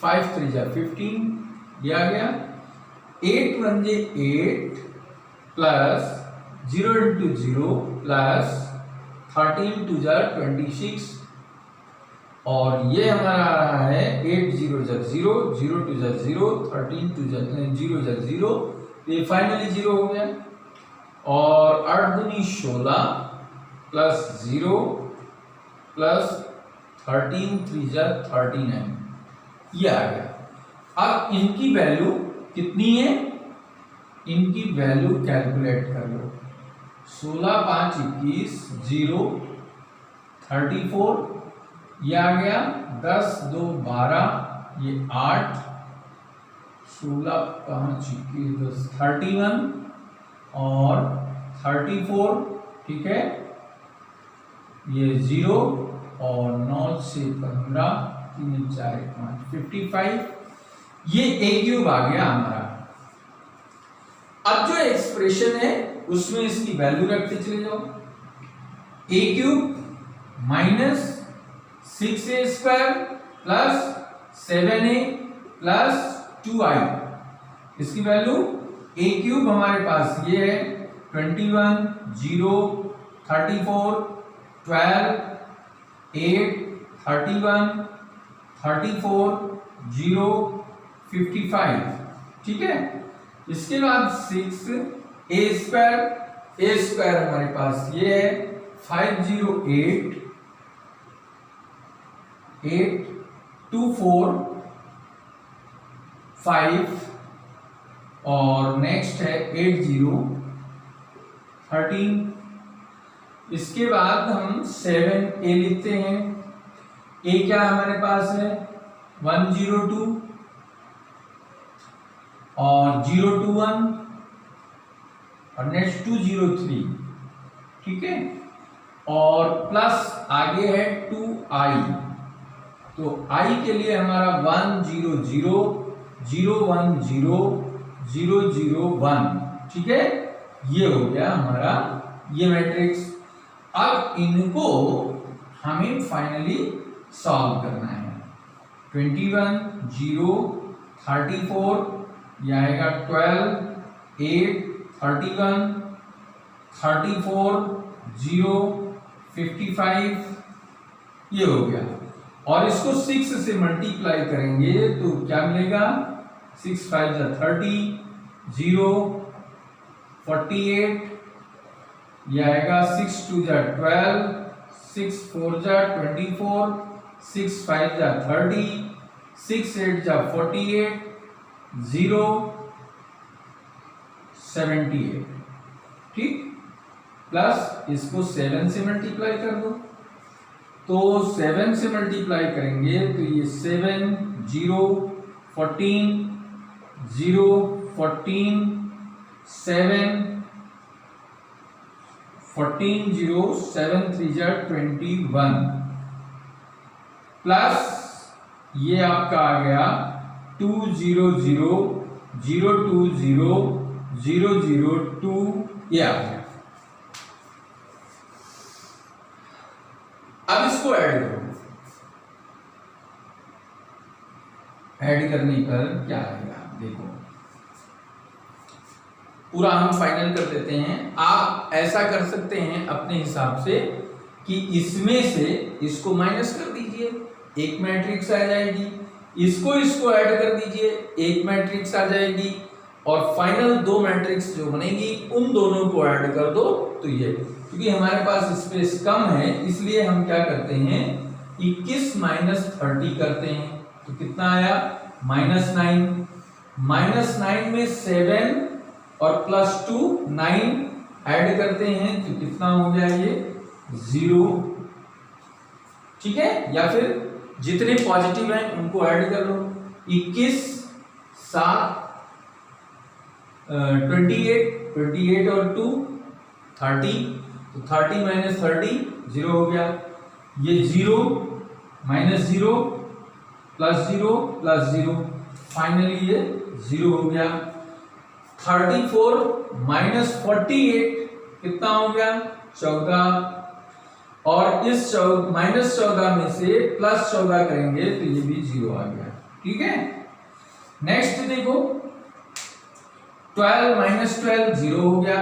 5 3 जा 15 ये आ गया। 8 1 जा 8 प्लस 0 इंटू 0 प्लस 13 2 जा 26 और ये हमारा आ रहा है 8 0 जा 0 0 2 जा 0 13 2 जा 0 जा 0 ये फाइनली 0 हो गया। और 8 दूनी 16 प्लस 0 प्लस 13 3 जा 39 ये आ गया। अब इनकी वैल्यू कितनी है, इनकी वैल्यू कैलकुलेट कर लो। 16 5 21 0 34 ये आ गया। 10 2 12 ये 8 16 5 21 31 और 34 ठीक है ये 0 और 9 से 15 3 4 5 55 ये a क्यूब आ गया हमारा। अब जो एक्सप्रेशन है उसमें इसकी वैल्यू रखते चले जाओ। a cube minus 6a square plus 7a plus 2i इसकी वैल्यू a क्यूब हमारे पास ये है 21 0 34 12 8 31 34 0 55 ठीक है। इसके बाद 6a स्क्वायर हमारे पास ये है 508 8 2 4 5 और नेक्स्ट है 8 0 13। इसके बाद हम 7a लिखते हैं। a क्या हमारे पास है 102 और 021 और नेक्स्ट 203, ठीक है। और प्लस आगे है 2i, तो i के लिए हमारा 100 010 001, ठीक है। ये हो गया हमारा ये मैट्रिक्स। अब इनको हमें फाइनली सॉल्व करना है। 21 0 34, यह आएगा 12 8 31 34 0 55, ये हो गया। और इसको 6 से मल्टीप्लाई करेंगे तो क्या मिलेगा 6 5 30 0 48, यह आएगा 6 2 12 6 4 24 6 5 30 6 8 48 0 78, ठीक। प्लस इसको 7 से मल्टीप्लाई कर दो, तो 7 से मल्टीप्लाई करेंगे तो ये 7 0 14 0 14 7 14 0 7 3 21 प्लस ये आपका आ गया 2 0 0 0 2 0 0 0 2, ये आ गया। अब इसको ऐड करो, ऐड करने पर क्या आएगा देखो, पूरा हम फाइनल कर देते हैं। आप ऐसा कर सकते हैं अपने हिसाब से कि इसमें से इसको माइनस कर दीजिए, एक मैट्रिक्स आ जाएगी, इसको ऐड कर दीजिए, एक मैट्रिक्स आ जाएगी, और फाइनल दो मैट्रिक्स जो बनेगी उन दोनों को ऐड कर दो तो ये। क्योंकि हमारे पास स्पेस कम है इसलिए हम क्या करते हैं 21 माइनस 30 करते हैं, तो कितना आया -9। -9 में 7 और +2 9 ऐड करते हैं तो कितना हो गया ये 0, ठीक है। या फिर जितने पॉजिटिव हैं उनको ऐड कर लो, 21 7 28 और 2 30, तो 30 माइनस 30 0 हो गया। ये 0 माइनस 0 प्लस 0 प्लस 0, फाइनली ये 0 हो गया। 34 माइनस 48 कितना हो गया 14, और इस -14 में से +14 करेंगे तो ये भी 0 आ गया, ठीक है। नेक्स्ट देखो 12 माइनस 12 0 हो गया,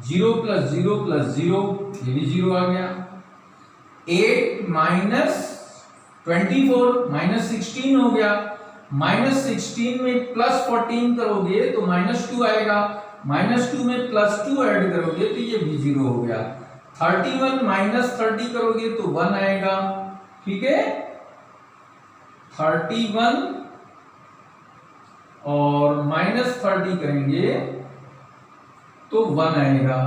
0 प्लस 0 प्लस 0, ये भी 0 आ गया। 8 माइनस 24 माइनस 16 हो गया, -16 में +14 करोगे तो -2 आएगा, -2 में +2 ऐड करोगे तो ये भी 0 हो गया। 31 माइनस 30 करोगे तो 1 आएगा, ठीक है। 31 और -30 करेंगे तो 1 आएगा,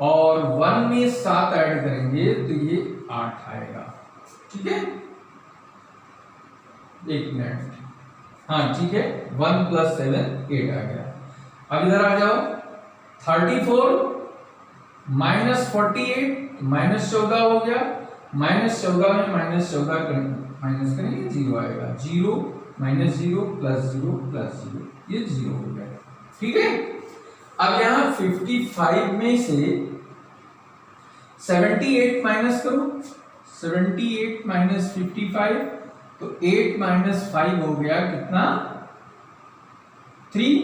और 1 में 7 ऐड करेंगे तो ये 8 आएगा, ठीक है। एक मिनट, हाँ ठीक है, 1 + 7 8 आ गया। अब इधर आ जाओ 34 माइनस 48 -14 हो गया, -14 में -14 माइनस करेंगे 0 आएगा, 0 माइनस 0 प्लस 0 प्लस 0, ये 0 हो गया, ठीक है। अब यहां 55 में से 78 माइनस करो, 78 माइनस 55, तो 8 माइनस 5 हो गया कितना 3,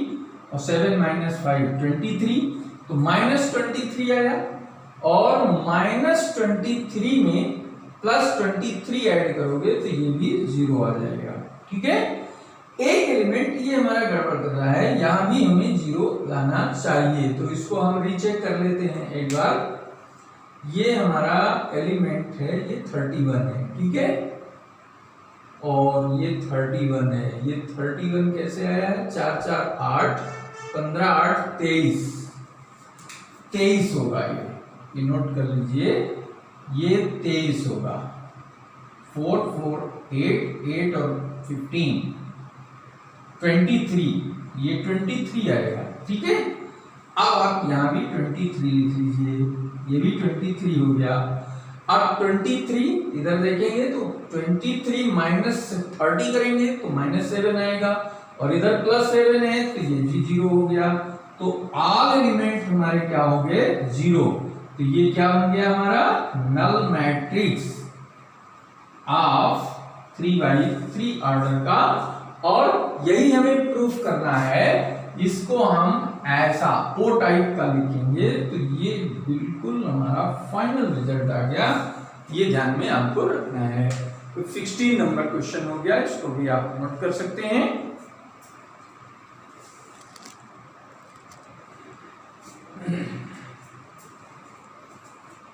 और 7 माइनस 5 23, तो -23 आया, और -23 में +23 ऐड करोगे तो ये भी 0 आ जाएगा, ठीक है। एक एलिमेंट ये हमारा गड़बड़ कर रहा है, यहां भी हमें 0 लाना चाहिए, तो इसको हम रीचेक कर लेते हैं एक बार। ये हमारा एलिमेंट है, ये 31 है, ठीक है, और ये 31 है। ये 31 कैसे आया है? 4 4 8, 15 8 23, 23 होगा ये नोट कर लीजिए, ये 23 होगा। 4 4 8 8 और 15 23, ये 23 आएगा, ठीक है। अब आप यहाँ भी 23 लिख लीजिए, ये भी 23 हो गया। अब 23 इधर देखेंगे तो 23 माइनस 30 करेंगे तो -7 आएगा, और इधर +7 है तो ये भी 0 हो गया। तो ऑल एलिमेंट हमारे क्या हो गए? 0। तो ये क्या बन गया हमारा? Null matrix of 3x3 order का। और यही हमें प्रूफ करना है, इसको हम ऐसा ओ टाइप का लिखेंगे तो ये बिल्कुल हमारा फाइनल रिजल्ट आ गया। ये ध्यान में आपको रखना है। तो 16 नंबर क्वेश्चन हो गया, इसको भी आप नोट कर सकते हैं।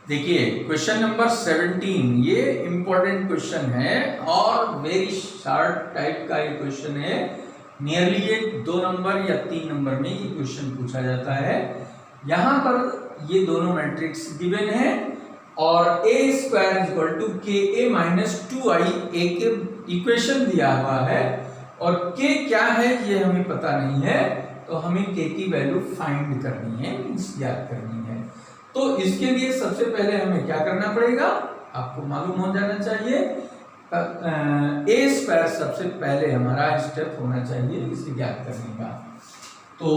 देखिए क्वेश्चन नंबर 17, ये इंपॉर्टेंट क्वेश्चन है और वेरी शॉर्ट टाइप का ये क्वेश्चन है। नियरली ये 2 नंबर या 3 नंबर में ये क्वेश्चन पूछा जाता है। यहाँ पर ये दोनों मैट्रिक्स गिवन है और a² = ka - 2i a के इक्वेशन दिया हुआ है, और k क्या है ये हमें पता नहीं है, तो हमें k की वैल्यू फाइंड करनी है, मींस ज्ञात करनी है। तो इसके लिए सबसे पहले हमें क्या करना पड़ेगा, आपको मालूम हो जाना चाहिए। a² सबसे पहले हमारा स्टेप होना चाहिए इसे ज्ञात करने का। तो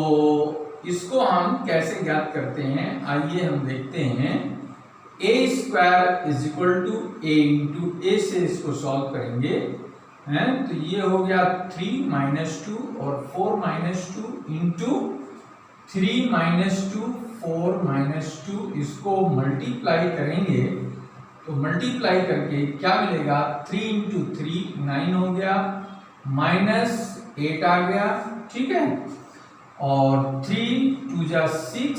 इसको हम कैसे ज्ञात करते हैं, आइए हम देखते हैं। a² = a × a से इसको सॉल्व करेंगे हैं, तो ये हो गया 3 - 2 और 4 - 2 इंटू 3 - 2 4 - 2, इसको मल्टीप्लाई करेंगे तो मल्टीप्लाई करके क्या मिलेगा? 3 × 3 9 हो गया, -8 आ गया, ठीक है, और 3 2 जा 6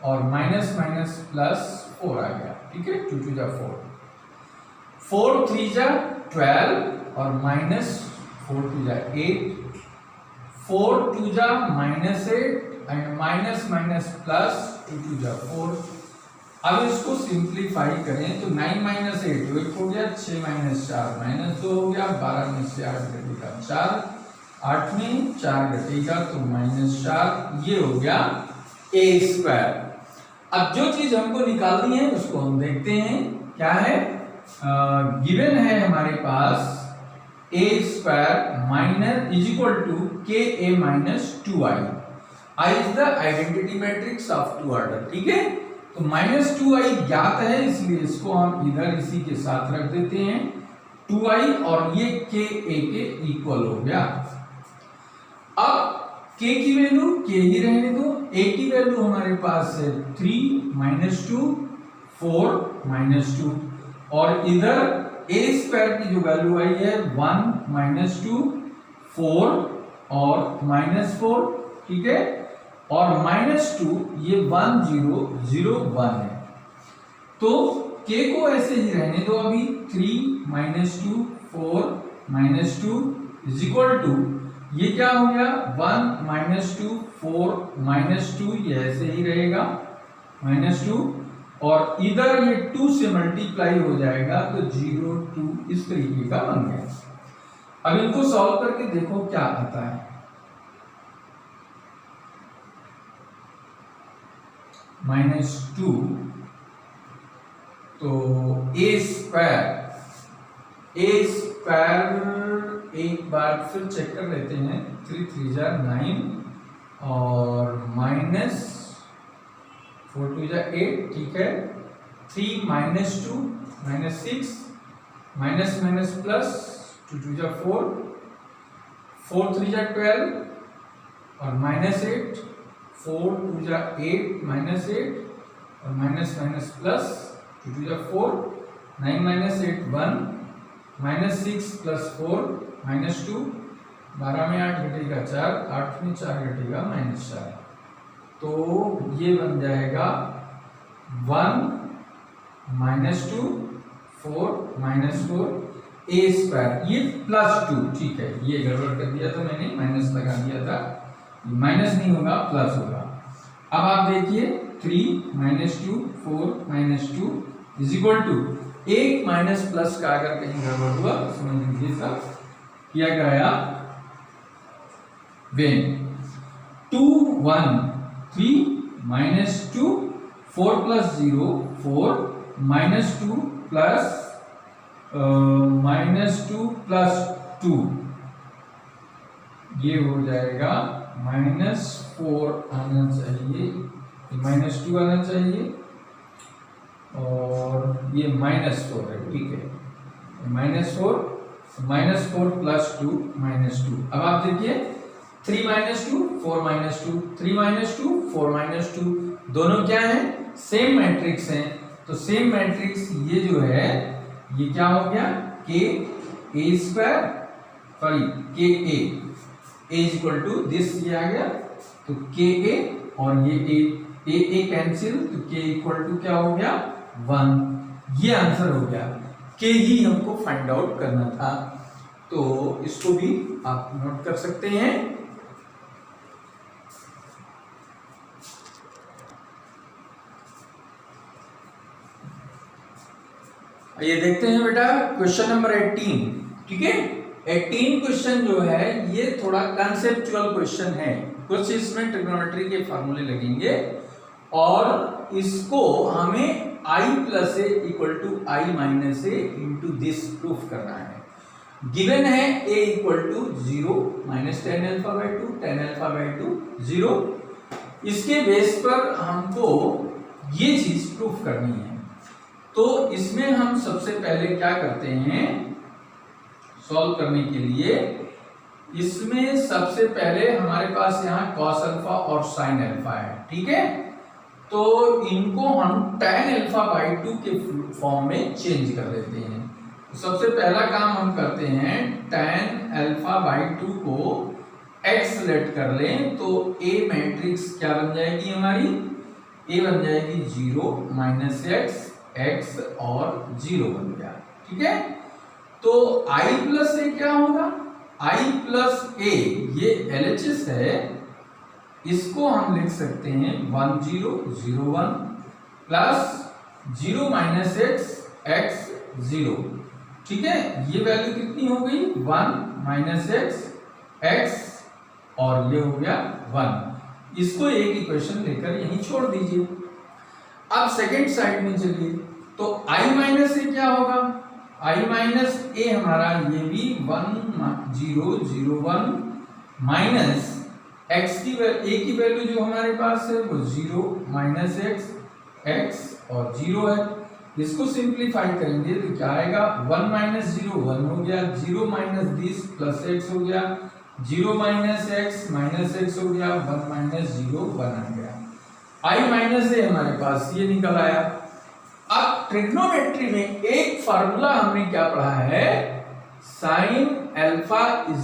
और +4 आ गया, ठीक है, 2 2 जा 4, 4 3 जा 12 और -4 2 जा 8, 4 2 जा -8 एंड -+2 2 जा 4। अब इसको सिंप्लीफाई करें तो 9 - 8 1 हो गया, 6 - 4 -2 हो गया, 12 में से 8 घटेगा 4, 8 में 4 घटेगा तो -4, ये हो गया a²। अब जो चीज हमको निकालनी है उसको हम देखते हैं क्या है। गिवन है हमारे पास a² - ka - 2i। I is the identity matrix of 2 order, ठीक है। तो -2i ज्ञात है, इसलिए इसको हम इधर इसी के साथ रख देते हैं 2i, और ये ka के इक्वल हो गया। अब k की वैल्यू k ही रहने दो, a की वैल्यू हमारे पास है 3 - 2 4 - 2, और इधर a² की जो वैल्यू आई है 1 - 2 4 और -4, ठीक है, और -2 ये 1 0 0 1 है। तो k को ऐसे ही रहने दो अभी, 3 - 2 4 - 2 = ये क्या हो गया 1 - 2 4 - 2, ये ऐसे ही रहेगा -2, और इधर ये 2 से मल्टीप्लाई हो जाएगा तो 0 2 इस तरीके का बन गया। अब इनको सॉल्व करके देखो क्या आता है। -2 तो a² एक बार फिर चेक कर लेते हैं, 3 3 जा 9 और -4 2 जा 8, ठीक है, 3 - 2 -6 -+2 2 जा 4 4 3 जा 12 और -8 4 2 जा 8 -8 और -+2 2 जा 4 9 - 8 1 -6 + 4 -2 12 में 8 घटेगा 4 8 में 4 घटेगा -4, तो ये बन जाएगा 1 -2 4 -4 a स्क्वायर, ये +2, ठीक है, ये गड़बड़ कर दिया था मैंने, माइनस लगा दिया था, माइनस नहीं होगा प्लस होगा। अब आप देखिए 3 -2 4 -2 इज इक्वल टू, एक माइनस प्लस का अगर कहीं गड़बड़ हुआ तो समझ लीजिए सब किया गया। when 2 1 3 -2 4 + 0 4 -2 plus -2 + 2, ये हो जाएगा -4 आना चाहिए, -2 आना चाहिए और ये -4 है, ठीक है, -4 + 2 -2। अब आप देखिए 3 -2 4 -2 3 -2 4 -2 दोनों क्या हैं, सेम मैट्रिक्स हैं, तो सेम मैट्रिक्स ये जो है ये क्या हो गया, k a square, sorry k a is equal to this, ये आ गया, तो k a और ये a कैंसिल, तो k इक्वल टू क्या हो गया 1, ये आंसर हो गया। k ही हमको फाइंड आउट करना था, तो इसको भी आप नोट कर सकते हैं। ये देखते हैं बेटा क्वेश्चन नंबर 18, ठीक है। 18 क्वेश्चन जो है ये थोड़ा कंसेप्चुअल क्वेश्चन है, कुछ इसमें ट्रिग्नोमेट्री के फार्मूले लगेंगे और इसको हमें i + a = i - a into this proof करना है। गिवन है a = 0 -tan α/2 tan α/2 0, इसके बेस पर हमको ये चीज प्रूफ करनी है। तो इसमें हम सबसे पहले क्या करते हैं, सॉल्व करने के लिए इसमें सबसे पहले हमारे पास यहाँ cos अल्फा और sin अल्फा है, ठीक है, तो इनको हम tan α/2 के फॉर्म में चेंज कर देते हैं। तो सबसे पहला काम हम करते हैं, tan α/2 को x लेट कर लें, तो a मैट्रिक्स क्या बन जाएगी हमारी, a बन जाएगी 0 -x x और 0 बन गया, ठीक है। तो i + a क्या होगा, i + a ये LHS है, इसको हम लिख सकते हैं 1 0 0 1 प्लस 0 -x x 0, ठीक है, ये वैल्यू कितनी हो गई 1 -x x और ये हो गया 1, इसको एक इक्वेशन लेकर यहीं छोड़ दीजिए। अब सेकेंड साइड में चलिए, तो i - a क्या होगा, i - a हमारा ये भी 1 0 0 1 माइनस x की a की वैल्यू जो हमारे पास है वो 0 -x x और 0 है, इसको सिंप्लीफाई करेंगे तो क्या आएगा 1 - 0 1 हो गया, 0 - दिस प्लस x हो गया, 0 - x -x हो गया, 1 - 0 1 आ गया। i - a हमारे पास ये निकल आया। अब ट्रिग्नोमेट्री में एक फार्मूला हमने क्या पढ़ा है, sin अल्फा =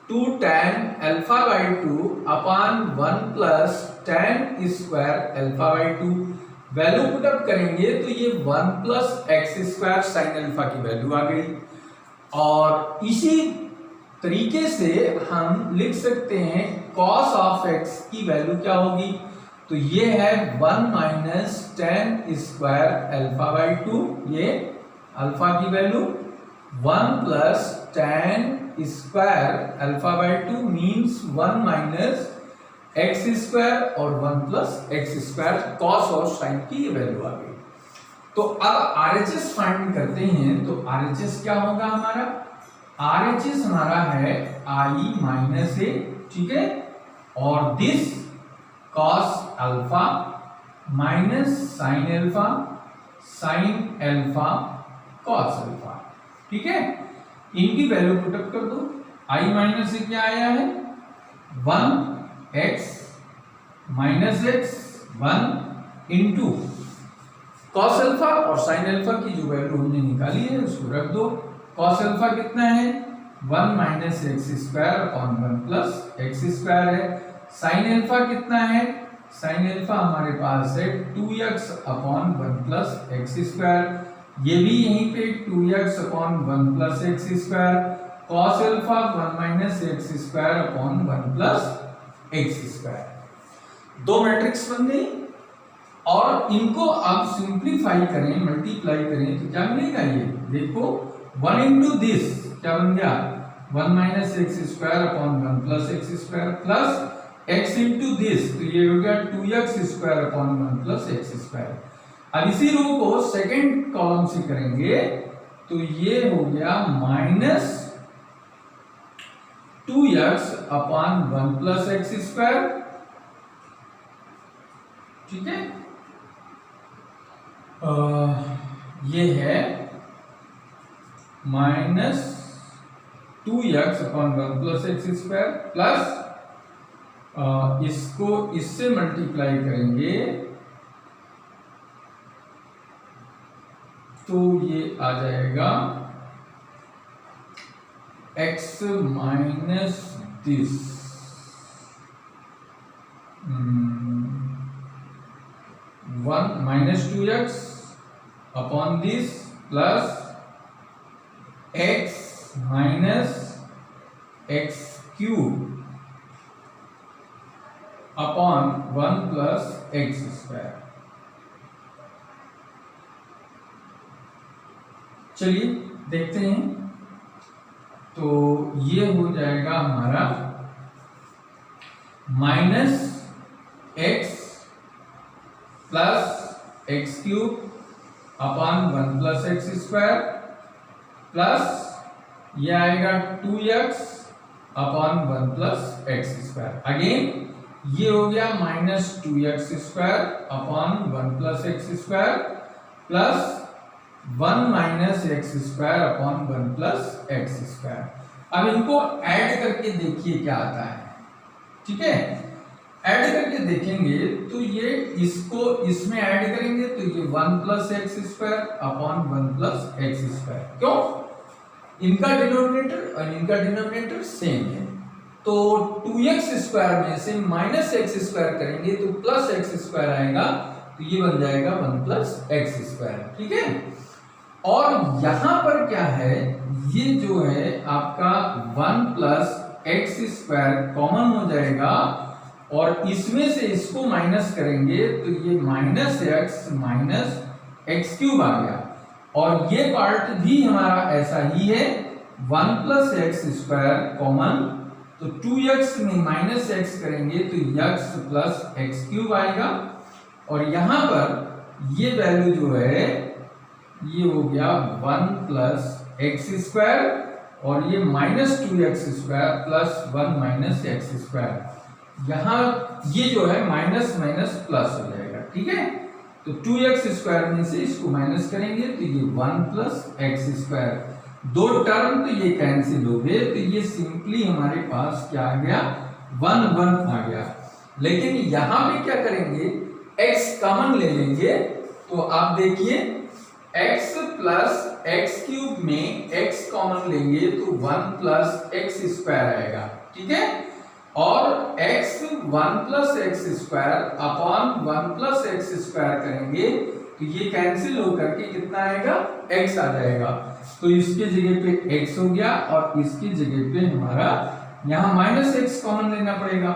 2 tan α/2 अपान 1 + tan² α/2, वैल्यू पुट अप करेंगे तो ये 1 + x² sin अल्फा की वैल्यू आ गई। और इसी तरीके से हम लिख सकते हैं cos ऑफ x की वैल्यू क्या होगी, तो ये है 1 - tan² α/2, ये अल्फा की वैल्यू 1 + tan² α/2 मींस 1 - x² और 1 + x² cos और sin की ये वैल्यू आ गई। तो अब RHS फाइंड करते हैं, तो RHS क्या होगा हमारा, RHS हमारा है i - a, ठीक है, और this cos alpha minus sin alpha sin alpha cos alpha, ठीक है, इनकी वैल्यू पुट अप कर दो। i - a क्या आया है 1x - x 1 into cos alpha और sin अल्फा की जो वैल्यू हमने निकाली है उसको रख दो। cos अल्फा कितना है 1 - x² अपान 1 + x² है, sin अल्फा कितना है साइन अल्फा हमारे पास है 2x upon 1 plus x square, ये भी यहीं पे 2x upon 1 plus x square, cos alpha 1 minus x square upon 1 plus x square. दो मैट्रिक्स बन गई और इनको अब सिंप्लीफाई करें, मल्टीप्लाई करें तो क्या मिलेगा? ये देखो 1 इंटू दिस क्या बन गया? 1 minus x square upon 1 plus x square plus x into this, तो ये हो गया 2x square upon 1 plus x square. अब इसी रो को सेकंड कॉलम से करेंगे तो ये हो गया minus 2x upon 1 plus x square, ठीक है। ये है minus 2x upon 1 plus x square plus इसको इससे मल्टीप्लाई करेंगे तो ये आ जाएगा x minus this 1 minus 2x upon this plus x minus x cube upon 1 plus x square. चलिए देखते हैं, तो ये हो जाएगा हमारा minus x plus x cube upon 1 plus x square plus ये आएगा 2x upon 1 plus x square. Again ये हो गया minus 2x square upon 1 plus x square plus 1 minus x square upon 1 plus x square. अब इनको add करके देखिए क्या आता है, ठीक है। ऐड करके देखेंगे तो ये इसको इसमें ऐड करेंगे तो ये 1 plus x square upon 1 plus x square. क्यों? इनका डिनोमिनेटर और इनका डिनोमिनेटर सेम है, तो 2x स्क्वायर में से माइनस एक्स स्क्वायर करेंगे तो प्लस एक्स स्क्वायर आएगा, तो ये बन जाएगा 1 प्लस एक्स स्क्वायर, ठीक है। और यहां पर क्या है, ये जो है आपका 1 प्लस एक्स स्क्वायर कॉमन हो जाएगा और इसमें से इसको माइनस करेंगे तो ये माइनस एक्स क्यूब आ गया और ये पार्ट भी हमारा ऐसा ही है 1 प्लस एक्स स्क्वायर कॉमन, तो 2x में माइनस एक्स करेंगे तो x प्लस एक्स क्यूब आएगा और यहां पर ये वैल्यू जो है ये हो गया 1 प्लस एक्स स्क्वायर और ये minus 2x square plus 1 minus x square. यहाँ ये जो है माइनस माइनस प्लस हो जाएगा, ठीक है। तो 2x स्क्वायर में से इसको माइनस करेंगे तो ये 1 प्लस एक्स स्क्वायर, दो टर्म तो ये कैंसिल हो गए, तो ये सिंपली हमारे पास क्या आ गया 1 आ गया। लेकिन यहां पे क्या करेंगे, x कॉमन ले लेंगे, तो आप देखिए x प्लस एक्स क्यूब में x कॉमन लेंगे तो 1 प्लस एक्स स्क्वायर आएगा, ठीक है। और x 1 plus x square upon 1 plus x square करेंगे तो ये कैंसिल होकर के कितना आएगा, x आ जाएगा। तो इसके जगह पे x हो गया और इसकी जगह पे हमारा यहाँ माइनस एक्स कॉमन लेना पड़ेगा,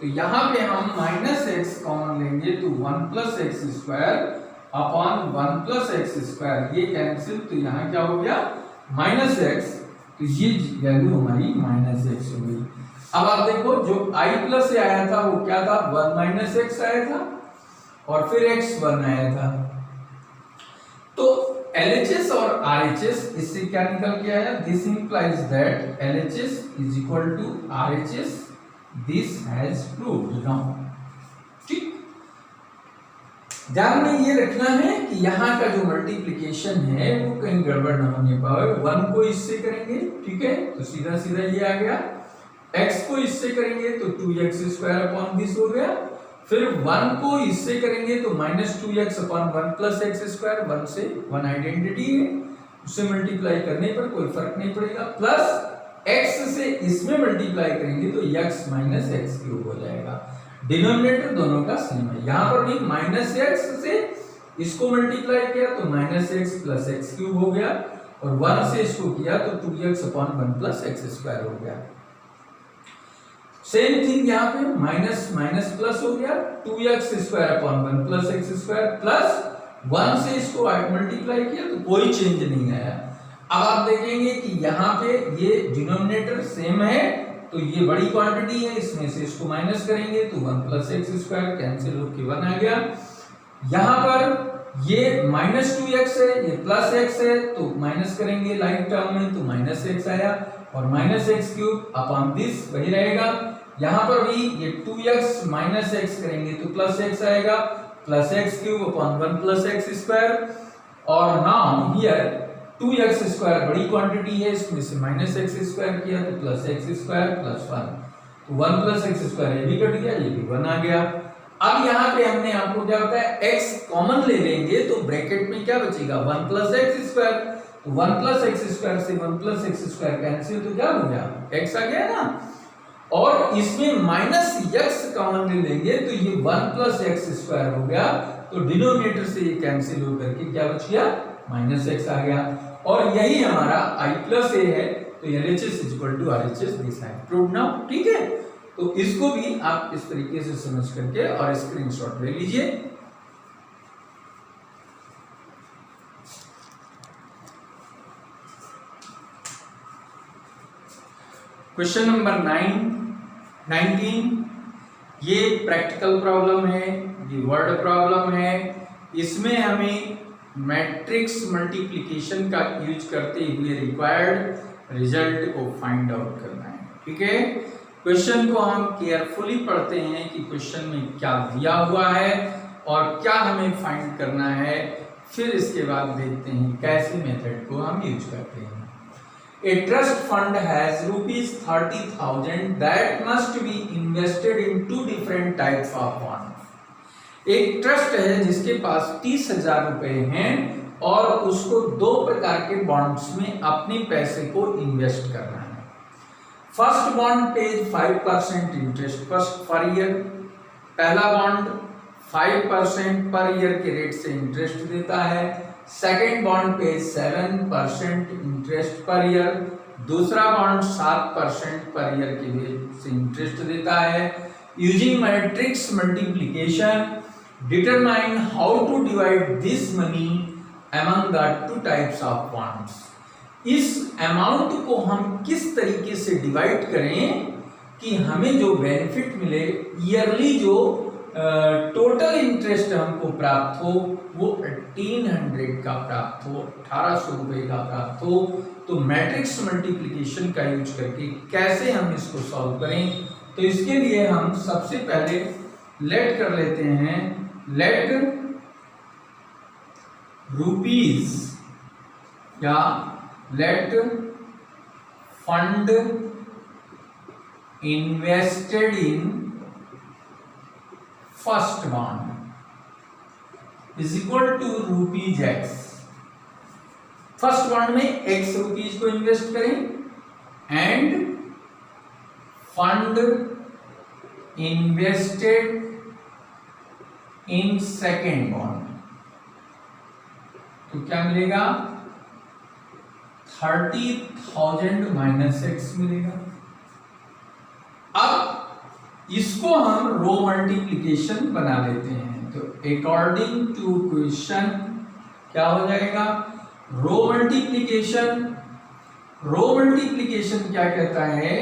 तो यहाँ पे हम माइनस एक्स कॉमन लेंगे तो 1 plus x square upon 1 plus x square, ये कैंसिल, तो यहाँ क्या हो गया माइनस एक्स, तो ये वैल्यू हमारी माइनस एक्स हो गई। अब आप देखो जो i प्लस से आया था वो क्या था, 1 माइनस एक्स आया था और फिर x1 आया था। तो LHS और RHS इससे क्या निकल के आया, this implies that LHS is equal to RHS, this has proved now, ठीक। ध्यान में ये रखना है कि यहाँ का जो मल्टीप्लिकेशन है वो कहीं गड़बड़ ना होने पाए। 1 को इससे करेंगे, ठीक है, तो सीधा सीधा ये आ गया, x को इससे करेंगे तो 2x स्क्वायर अपॉन दिस हो गया, फिर 1 को इससे करेंगे तो minus 2x upon 1 plus x square, 1 से 1 आइडेंटिटी है, उससे मल्टीप्लाई करने पर कोई फर्क नहीं पड़ेगा, प्लस x से इसमें मल्टीप्लाई करेंगे तो x माइनस एक्स क्यूब हो जाएगा। डिनोमिनेटर दोनों का सेम है। यहाँ पर भी माइनस एक्स से इसको मल्टीप्लाई किया तो minus x plus x cube हो गया, और 1 से इसको किया तो 2x upon 1 plus x square हो गया। सेम थिंग यहाँ पे माइनस माइनस प्लस हो गया, 2x square upon 1 plus x square, plus 1 से इसको मल्टीप्लाई किया तो कोई चेंज नहीं आया। अब आप देखेंगे कि यहाँ पे ये डिनोमिनेटर सेम है, तो ये बड़ी क्वांटिटी है, इसमें से इसको माइनस करेंगे तो 1 प्लस एक्स स्क्वायर कैंसिल होकर 1 आ गया। यहाँ पर ये माइनस 2x है, ये प्लस x है, तो माइनस करेंगे लाइक टर्म में तो माइनस x आया, और minus x cube upon this वही रहेगा। यहाँ पर भी ये 2x माइनस x करेंगे तो प्लस x आएगा, plus x cube upon 1 plus x square, और नाउ हियर 2x स्क्वायर बड़ी क्वांटिटी है, इसमें से माइनस एक्स स्क्वायर किया तो प्लस एक्स स्क्वायर प्लस 1, तो 1 प्लस एक्स स्क्वायर ये भी कट गया, ये भी 1 आ गया। अब यहाँ पे हमने आपको क्या होता है x कॉमन ले लेंगे तो ब्रैकेट में क्या बचेगा 1 प्लस एक्स स्क्वायर, तो 1 प्लस एक्स स्क्वायर से 1 प्लस एक्स स्क्वायर कैंसिल तो क्या हो गया x आ गया ना, और इसमें माइनस x कॉमन ले लेंगे तो ये 1 प्लस एक्स स्क्वायर हो गया, तो डिनोमिनेटर से ये कैंसिल होकर के क्या बच गया माइनस x आ गया, और यही हमारा i प्लस a है, तो LHS equal to RHS this है प्रूव नाउ। ठीक है, तो इसको भी आप इस तरीके से समझ करके और स्क्रीनशॉट ले लीजिए। क्वेश्चन नंबर 19, ये प्रैक्टिकल प्रॉब्लम है, ये वर्ड प्रॉब्लम है। इसमें हमें मैट्रिक्स मल्टीप्लिकेशन का यूज करते हुए रिक्वायर्ड रिजल्ट को फाइंड आउट करना है। ठीक है, क्वेश्चन को हम केयरफुली पढ़ते हैं कि क्वेश्चन में क्या दिया हुआ है और क्या हमें फाइंड करना है, फिर इसके बाद देखते हैं कैसे मेथड को हम यूज करते हैं। A trust fund has ₹30,000 that must be invested in 2 different types of bonds. एक ट्रस्ट है जिसके पास 30,000 रुपए हैं और उसको 2 प्रकार के बॉन्ड्स में अपने पैसे को इन्वेस्ट करना है। First bond page 5% interest per year, पहला बॉन्ड 5% पर ईयर के रेट से इंटरेस्ट देता है। सेकेंड बॉन्ड पे 7% इंटरेस्ट पर ईयर, दूसरा बॉन्ड 7% पर ईयर के रेट से इंटरेस्ट देता है। Using matrix multiplication determine how to divide this money among the 2 types of bonds. इस अमाउंट को हम किस तरीके से डिवाइड करें कि हमें जो बेनिफिट मिले, ईयरली जो टोटल इंटरेस्ट हमको प्राप्त हो वो 1800 का प्राप्त हो, 1800 रुपए का प्राप्त हो। तो मैट्रिक्स मल्टीप्लिकेशन का यूज करके कैसे हम इसको सॉल्व करें, तो इसके लिए हम सबसे पहले लेट कर लेते हैं, लेट रुपीज या let fund invested in first bond is equal to ₹x। First bond में x रुपीज को इन्वेस्ट करें and fund invested in second bond, तो क्या मिलेगा 30,000 माइनस x मिलेगा। अब इसको हम रो मल्टीप्लिकेशन बना लेते हैं, तो अकॉर्डिंग टू क्वेश्चन क्या हो जाएगा रो मल्टीप्लिकेशन। रो मल्टीप्लिकेशन क्या कहता है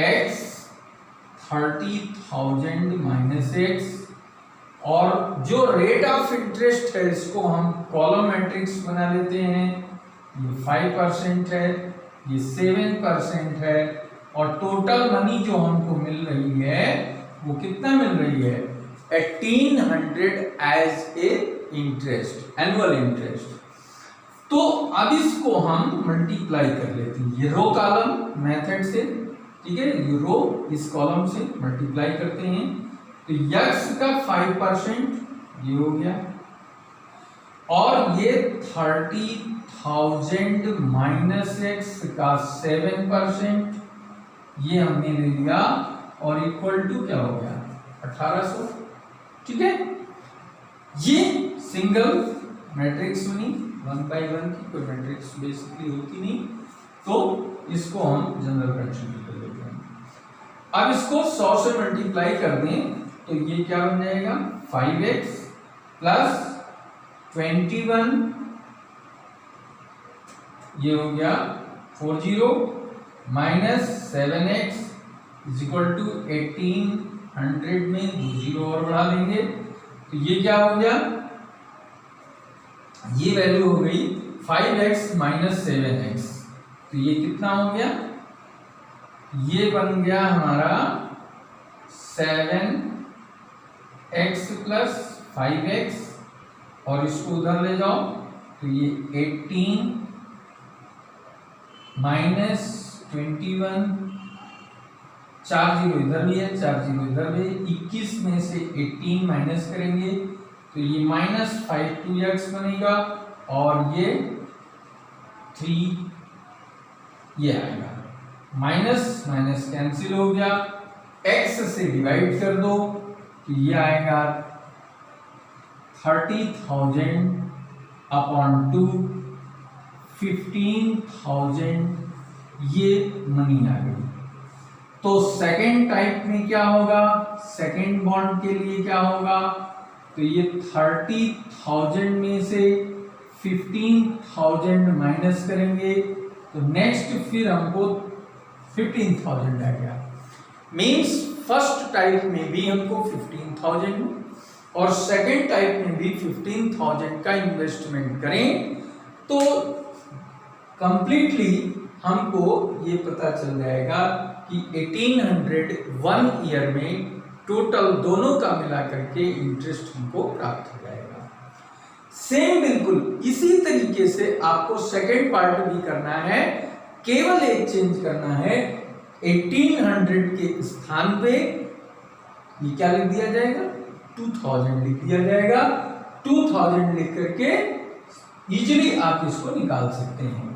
x 30,000 माइनस x, और जो रेट ऑफ इंटरेस्ट है इसको हम कॉलम मैट्रिक्स बना लेते हैं। ये 5% है, ये 7% है, और टोटल मनी जो हमको मिल रही है वो कितना मिल रही है 1800 as a interest, annual interest. तो अब इसको हम मल्टीप्लाई कर लेते हैं, ये रो कॉलम मेथड से। ठीक है, ये रो इस कॉलम से मल्टीप्लाई करते हैं, तो x का 5% ये हो गया, और ये 30,000 माइनस x का 7% ये हमने ले लिया, और इक्वल टू क्या हो गया 1800। ठीक है, ये सिंगल मैट्रिक्स बनी 1 by 1 की, कोई मैट्रिक्स बेसिकली होती नहीं, तो इसको हम जनरल कंस्टिट्यूट कर लेते हैं। अब इसको 100 से मल्टीप्लाई कर दें तो ये क्या बन जाएगा 5x प्लस 21, ये हो गया 40 minus 7x is equal to 1800 में 2 जीरो और बढ़ा देंगे तो ये क्या हो गया, ये वैल्यू हो गई 5x माइनस 7x, तो ये कितना हो गया, ये बन गया हमारा 7x प्लस 5x और इसको उधर ले जाओ तो ये 18 माइनस 21, 4 जीरो इधर भी है 4 जीरो इधर भी, 21 में से 18 माइनस करेंगे तो ये माइनस 5 2x बनेगा और ये 3 ये आएगा, माइनस माइनस कैंसिल हो गया, x से डिवाइड कर दो तो ये आएगा 30,000 अपॉन 2, 15,000 ये मनी आ गई। तो सेकेंड टाइप में क्या होगा, सेकेंड बॉन्ड के लिए क्या होगा, तो ये 30,000 में से 15,000 माइनस करेंगे तो नेक्स्ट फिर हमको 15,000 आ गया। मीन्स फर्स्ट टाइप में भी हमको 15,000 और सेकेंड टाइप में भी 15,000 का इन्वेस्टमेंट करें तो कंप्लीटली हमको ये पता चल जाएगा कि 1800 1 ईयर में टोटल दोनों का मिला करके इंटरेस्ट हमको प्राप्त हो जाएगा। सेम बिल्कुल इसी तरीके से आपको सेकेंड पार्ट भी करना है, केवल एक चेंज करना है, 1800 के स्थान पे ये क्या लिख दिया जाएगा 2000 लिख दिया जाएगा, 2000 लिख करके इजीली आप इसको निकाल सकते हैं।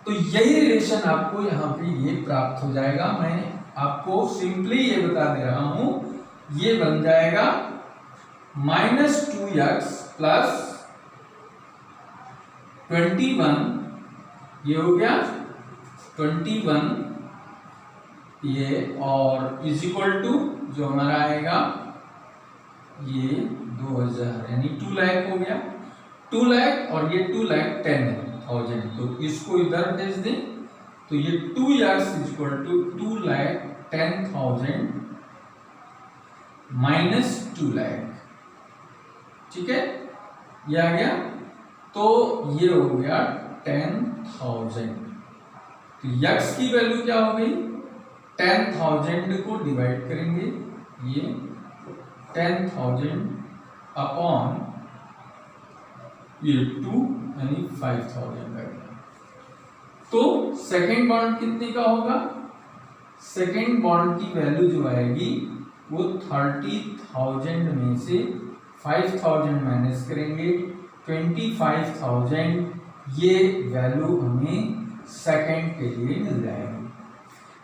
तो यही रिलेशन आपको यहाँ पे ये प्राप्त हो जाएगा। मैं आपको सिंपली ये बता दे रहा हूं, ये बन जाएगा माइनस 2x प्लस 21, ये हो गया 21 ये, और इज इक्वल टू जो हमारा आएगा ये 2000 यानी 2 लाख हो गया, 2 लाख और ये 2,10,000, तो इसको इधर भेज दें तो ये 2x is equal to 2,10,000 minus 2 lakh. ठीक है, ये आ गया, तो ये हो गया 10,000। तो x की वैल्यू क्या हो गई, 10,000 को डिवाइड करेंगे, ये 10,000 अपॉन ये 2 यानी 5,000 का। तो सेकेंड बॉन्ड कितने का होगा, सेकेंड बॉन्ड की वैल्यू जो आएगी वो 30,000 में से 5,000 माइनस करेंगे 25,000, ये वैल्यू हमें सेकेंड के लिए मिल जाएगी।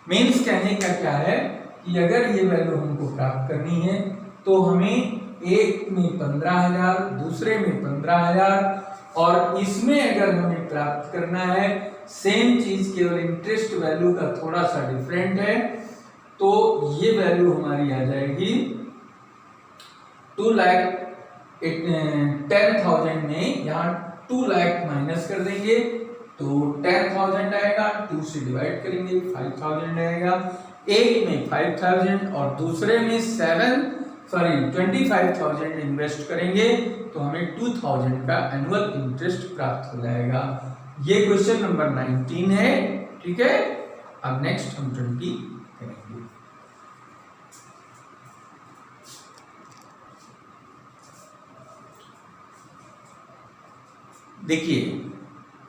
मीन्स कहने का क्या है कि अगर ये वैल्यू हमको प्राप्त करनी है तो हमें एक में 15,000, दूसरे में 15,000 और इसमें अगर हमें प्राप्त करना है सेम चीज, केवल इंटरेस्ट वैल्यू का थोड़ा सा डिफरेंट है, तो ये वैल्यू हमारी आ जाएगी 2,10,000 में यहाँ 2 लाख माइनस कर देंगे तो 10,000 आएगा, 2 से डिवाइड करेंगे 5,000 आएगा, एक में 5,000 और दूसरे में 25,000 इन्वेस्ट करेंगे तो हमें 2,000 का एनुअल इंटरेस्ट प्राप्त हो जाएगा। ये क्वेश्चन नंबर 19 है। ठीक है, अब नेक्स्ट हम 20 करेंगे। देखिए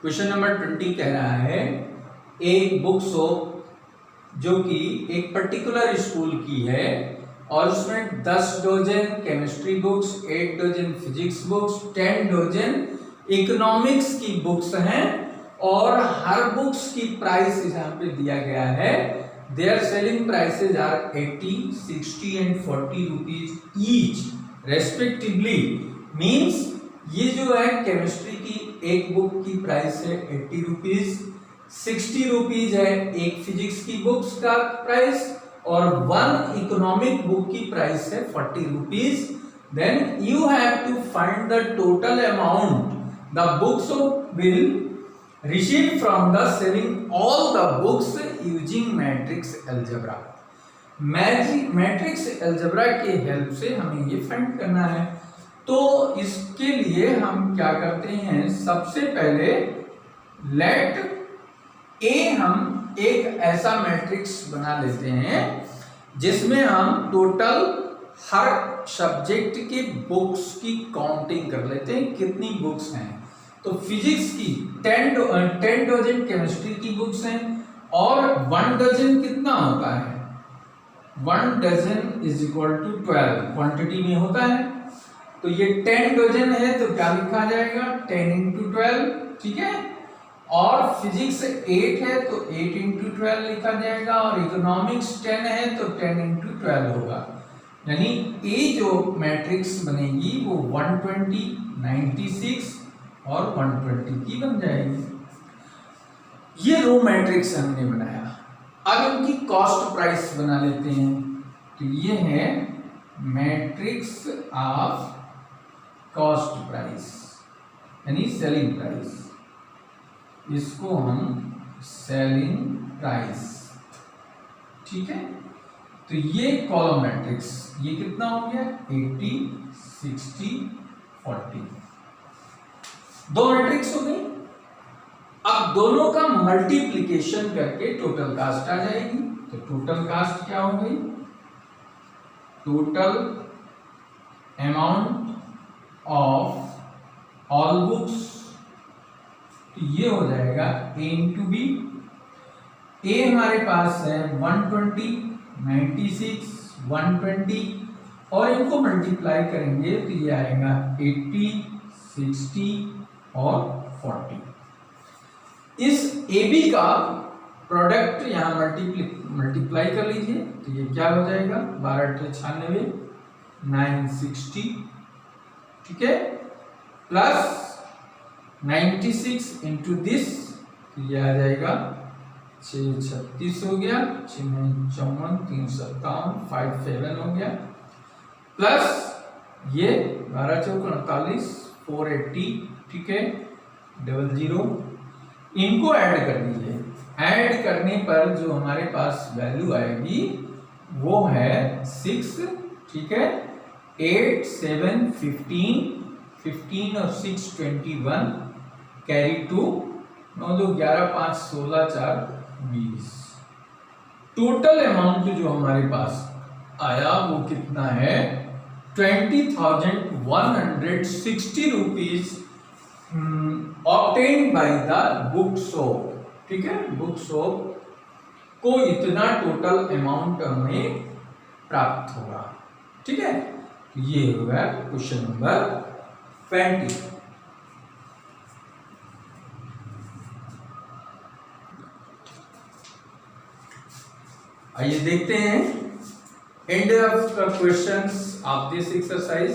क्वेश्चन नंबर 20 कह रहा है एक बुक शॉप जो कि एक पर्टिकुलर स्कूल की है और उसमें 10 dozen chemistry books, 8 dozen physics books, 10 dozen economics की बुक्स हैं और हर बुक्स की प्राइस यहाँ पे दिया गया है, their selling prices are 80, 60 and 40 rupees each respectively. Means ये जो है केमिस्ट्री की एक बुक की प्राइस है 80 रुपीज, 60 रुपीज है एक फिजिक्स की बुक्स का प्राइस, और वन इकोनॉमिक बुक की प्राइस है 40 rupees. Then you have to find the total amount the books will receive from the selling all the books using matrix algebra। Matrix algebra के help से हमें ये find करना है। तो इसके लिए हम क्या करते हैं, सबसे पहले लेट ए हम एक ऐसा मैट्रिक्स बना लेते हैं जिसमें हम टोटल हर सब्जेक्ट के बुक्स की काउंटिंग कर लेते हैं, कितनी बुक्स हैं। तो फिजिक्स की 10 डजन केमिस्ट्री की बुक्स हैं, और 1 डजन कितना होता है, 1 dozen is equal to 12 quantity में होता है। तो ये 10 डजन है तो क्या लिखा जाएगा, 10 इंटू 12, ठीक है। और फिजिक्स 8 है तो 8 इंटू 12 लिखा जाएगा, और इकोनॉमिक्स 10 है तो 10 इंटू 12 होगा। यानी ये जो मैट्रिक्स बनेगी वो 120, 96 और 120 की बन जाएगी। ये रो मैट्रिक्स हमने बनाया। अब इनकी कॉस्ट प्राइस बना लेते हैं। तो ये है मैट्रिक्स ऑफ कॉस्ट प्राइस यानी सेलिंग प्राइस, इसको हम सेलिंग प्राइस, ठीक है। तो ये कॉलम मैट्रिक्स, ये कितना हो गया 80, 60, 40, दो मैट्रिक्स हो गई। अब दोनों का मल्टीप्लिकेशन करके टोटल कास्ट आ जाएगी। तो टोटल कास्ट क्या हो गई, total amount of all books, तो ये हो जाएगा A इंटू बी। ए हमारे पास है 120, 96, 120, और इनको मल्टीप्लाई करेंगे तो ये आएगा 80, 60 और 40। इस AB का प्रोडक्ट यहाँ मल्टीप्लाई कर लीजिए तो ये क्या हो जाएगा 12×96, 960, ठीक है, प्लस 96 इंटू दिस, तो ये आ जाएगा 636 हो गया, 6×9 = 357, 57 हो गया, प्लस ये 12×4 = 480, ठीक है, 00, इनको ऐड कर दीजिए। ऐड करने पर जो हमारे पास वैल्यू आएगी वो है 6, ठीक है, 8, 7, 15, 15 और 6 21, कैरी 2, 9 2 11, 5 16, 4 20। टोटल अमाउंट जो हमारे पास आया वो कितना है 20,160 rupees obtain by the book shop, ठीक है। बुक शॉप को इतना टोटल अमाउंट हमें प्राप्त होगा, ठीक है। ये होगा क्वेश्चन नंबर 20। आइए देखते हैं end of the questions of this exercise.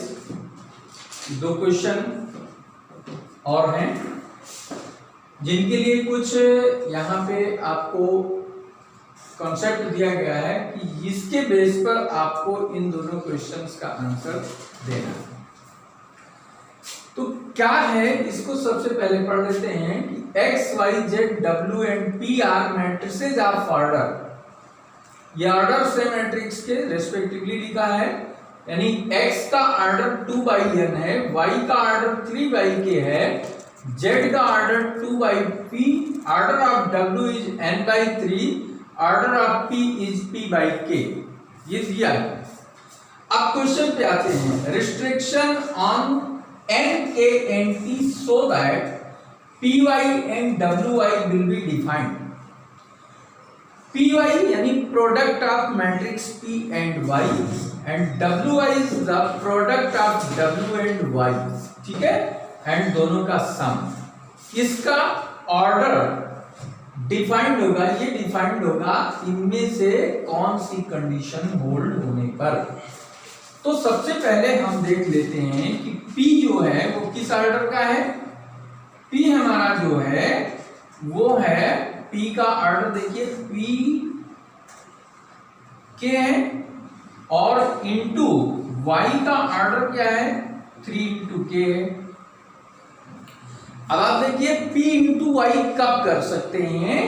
दो क्वेश्चन और हैं जिनके लिए कुछ यहाँ पे आपको कॉन्सेप्ट दिया गया है कि इसके बेस पर आपको इन दोनों क्वेश्चंस का आंसर देना है। तो क्या है, इसको सबसे पहले पढ़ लेते हैं कि x, y, z, w and p are matrices of order. ये ऑर्डर से मैट्रिक्स के रेस्पेक्टिवली लिखा है, यानी x का ऑर्डर 2/n है, y का ऑर्डर 3/k है, z का order 2/p, order of w is n/3, order of p is p/k। ये दिया है। अब क्वेश्चन पे आते हैं। Restriction on n, k and p so that py and wy will be defined। py यानी product of matrix p and y and wi is the product of w and y, ठीक है, and दोनों का सम। इसका order defined होगा, ये defined होगा इनमें से कौन सी कंडीशन होल्ड होने पर। तो सबसे पहले हम देख लेते हैं कि P जो है वो किस ऑर्डर का है। P हमारा जो है वो है, P का ऑर्डर देखिए P के है, और इंटू Y का ऑर्डर क्या है 3 इंटू के है। अब आप देखिए P इंटू वाई कब कर सकते हैं,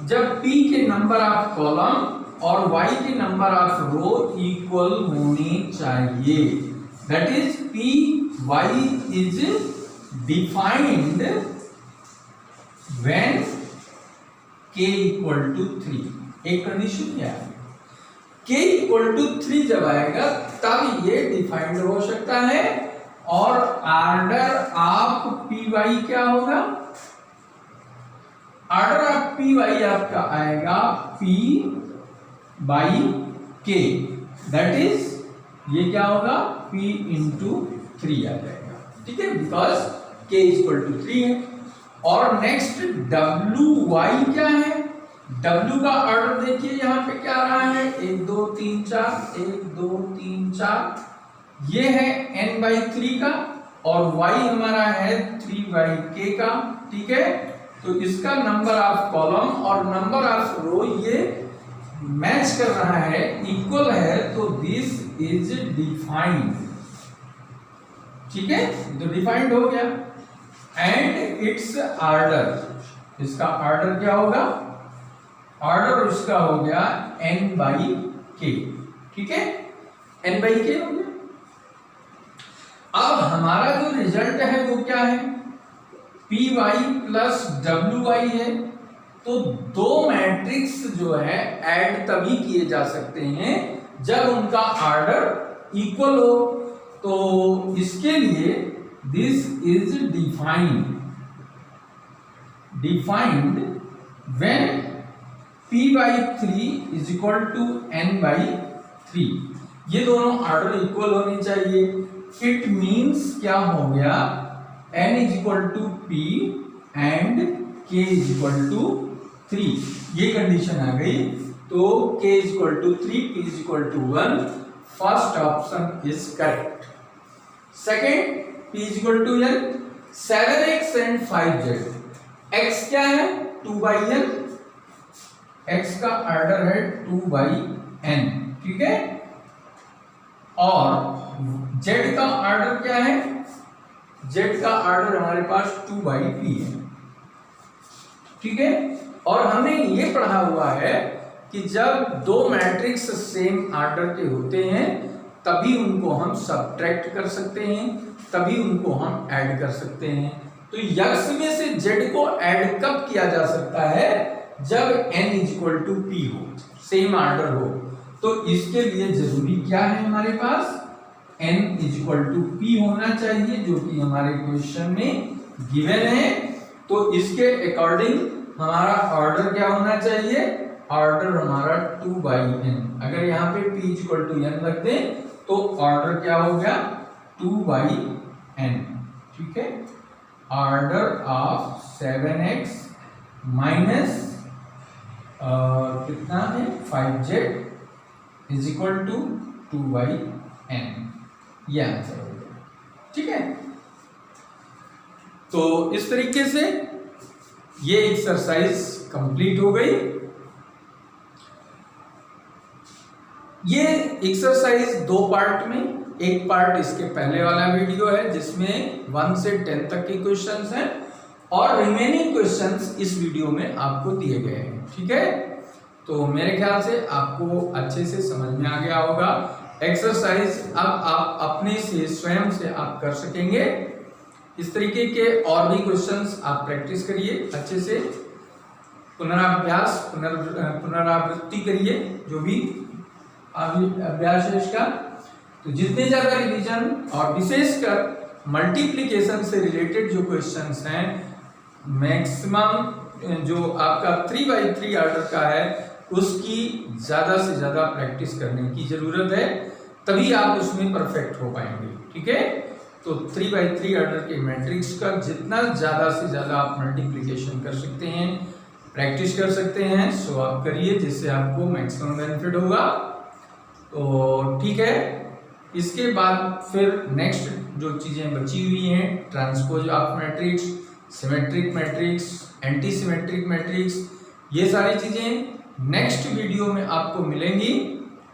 जब P के नंबर ऑफ कॉलम और Y के नंबर ऑफ रो इक्वल होने चाहिए। That is P Y is defined when K equal to 3। एक कंडीशन है K इक्वल टू 3 जब आएगा तब ये डिफाइंड हो सकता है, और ऑर्डर ऑफ पी वाई क्या होगा, ऑर्डर ऑफ पी वाई आपका आएगा P बाई के, दैट इज ये क्या होगा P इंटू 3 आ जाएगा, ठीक है, बिकॉज K इक्वल टू 3 है। और नेक्स्ट WY क्या है, W का ऑर्डर देखिए यहाँ पे क्या आ रहा है 1 2 3 4, 1 2 3 4, ये है n बाई 3 का, और y हमारा है 3 बाई k का, ठीक है। तो इसका नंबर ऑफ कॉलम और नंबर ऑफ रो ये मैच कर रहा है, इक्वल है, तो दिस इज डिफाइंड, ठीक है, तो डिफाइंड हो गया। एंड इट्स ऑर्डर, इसका ऑर्डर क्या होगा, ऑर्डर उसका हो गया n बाई k, ठीक है, n बाई k हो गया। अब हमारा जो रिजल्ट है वो क्या है, P Y plus W Y है। तो दो मैट्रिक्स जो है ऐड तभी किए जा सकते हैं जब उनका ऑर्डर इक्वल हो। तो इसके लिए this is defined when p by 3 is equal to n by 3, ये दोनों ऑर्डर इक्वल होने चाहिए। इट मीन्स क्या हो गया, n is equal to p and k is equal to 3, ये कंडीशन आ गई। तो k is equal to 3, p is equal to 1, first option is correct. Second, p is equal to n, 7x and 5z, x क्या है 2 by n, x का order है 2 by n, ठीक है, और z का ऑर्डर क्या है, z का ऑर्डर हमारे पास 2 बाई p है, ठीक है। और हमने ये पढ़ा हुआ है कि जब दो मैट्रिक्स सेम ऑर्डर के होते हैं तभी उनको हम सबट्रैक्ट कर सकते हैं, तभी उनको हम ऐड कर सकते हैं। तो x में से z को ऐड कब किया जा सकता है, जब n is equal to p हो, सेम ऑर्डर हो। तो इसके लिए जरूरी क्या है, हमारे पास n is equal to p होना चाहिए, जो कि हमारे क्वेश्चन में गिवन है। तो इसके अकॉर्डिंग हमारा ऑर्डर क्या होना चाहिए, ऑर्डर हमारा 2 बाई n। अगर यहाँ पे p is equal to n रख दें तो ऑर्डर क्या हो गया 2 बाई n, ठीक है। ऑर्डर ऑफ 7x माइनस कितना है 5z is equal to 2 by n, ये आंसर हो गया, ठीक है। तो इस तरीके से ये एक्सरसाइज कंप्लीट हो गई। ये एक्सरसाइज दो पार्ट में, एक पार्ट इसके पहले वाला वीडियो है जिसमें 1 से 10 तक के क्वेश्चंस हैं, और रिमेनिंग क्वेश्चंस इस वीडियो में आपको दिए गए हैं, ठीक है। तो मेरे ख्याल से आपको अच्छे से समझ में आ गया होगा। एक्सरसाइज अब आप अपने से स्वयं से आप कर सकेंगे। इस तरीके के और भी क्वेश्चंस आप प्रैक्टिस करिए, अच्छे से पुनराभ्यास पुनरावृत्ति करिए, जो भी अभ्यास है इसका। तो जितने ज़्यादा रिवीजन और विशेषकर मल्टीप्लिकेशन से रिलेटेड जो क्वेश्चंस हैं, मैक्सिमम जो आपका 3/3 ऑर्डर का है उसकी ज़्यादा से ज़्यादा प्रैक्टिस करने की ज़रूरत है, तभी आप उसमें परफेक्ट हो पाएंगे, ठीक है। तो 3/3 ऑर्डर के मैट्रिक्स का जितना ज़्यादा से ज़्यादा आप मल्टीप्लिकेशन कर सकते हैं, प्रैक्टिस कर सकते हैं, सो आप करिए, जिससे आपको मैक्सिमम बेनिफिट होगा। तो ठीक है, इसके बाद फिर नेक्स्ट जो चीज़ें बची हुई हैं, transpose of matrix, symmetric matrix, anti symmetric matrix, ये सारी चीज़ें नेक्स्ट वीडियो में आपको मिलेंगी।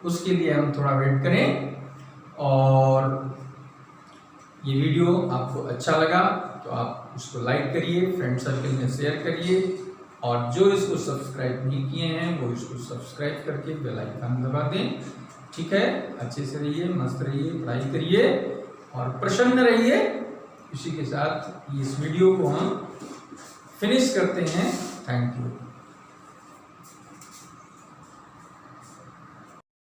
उसके लिए हम थोड़ा वेट करें। और ये वीडियो आपको अच्छा लगा तो आप उसको लाइक करिए, फ्रेंड सर्कल में शेयर करिए, और जो इसको सब्सक्राइब नहीं किए हैं वो इसको सब्सक्राइब करके बेल आइकन दबा दें। ठीक है, अच्छे से रहिए, मस्त रहिए, पढ़ाई करिए और प्रसन्न रहिए। इसी के साथ इस वीडियो को हम फिनिश करते हैं। Thank you.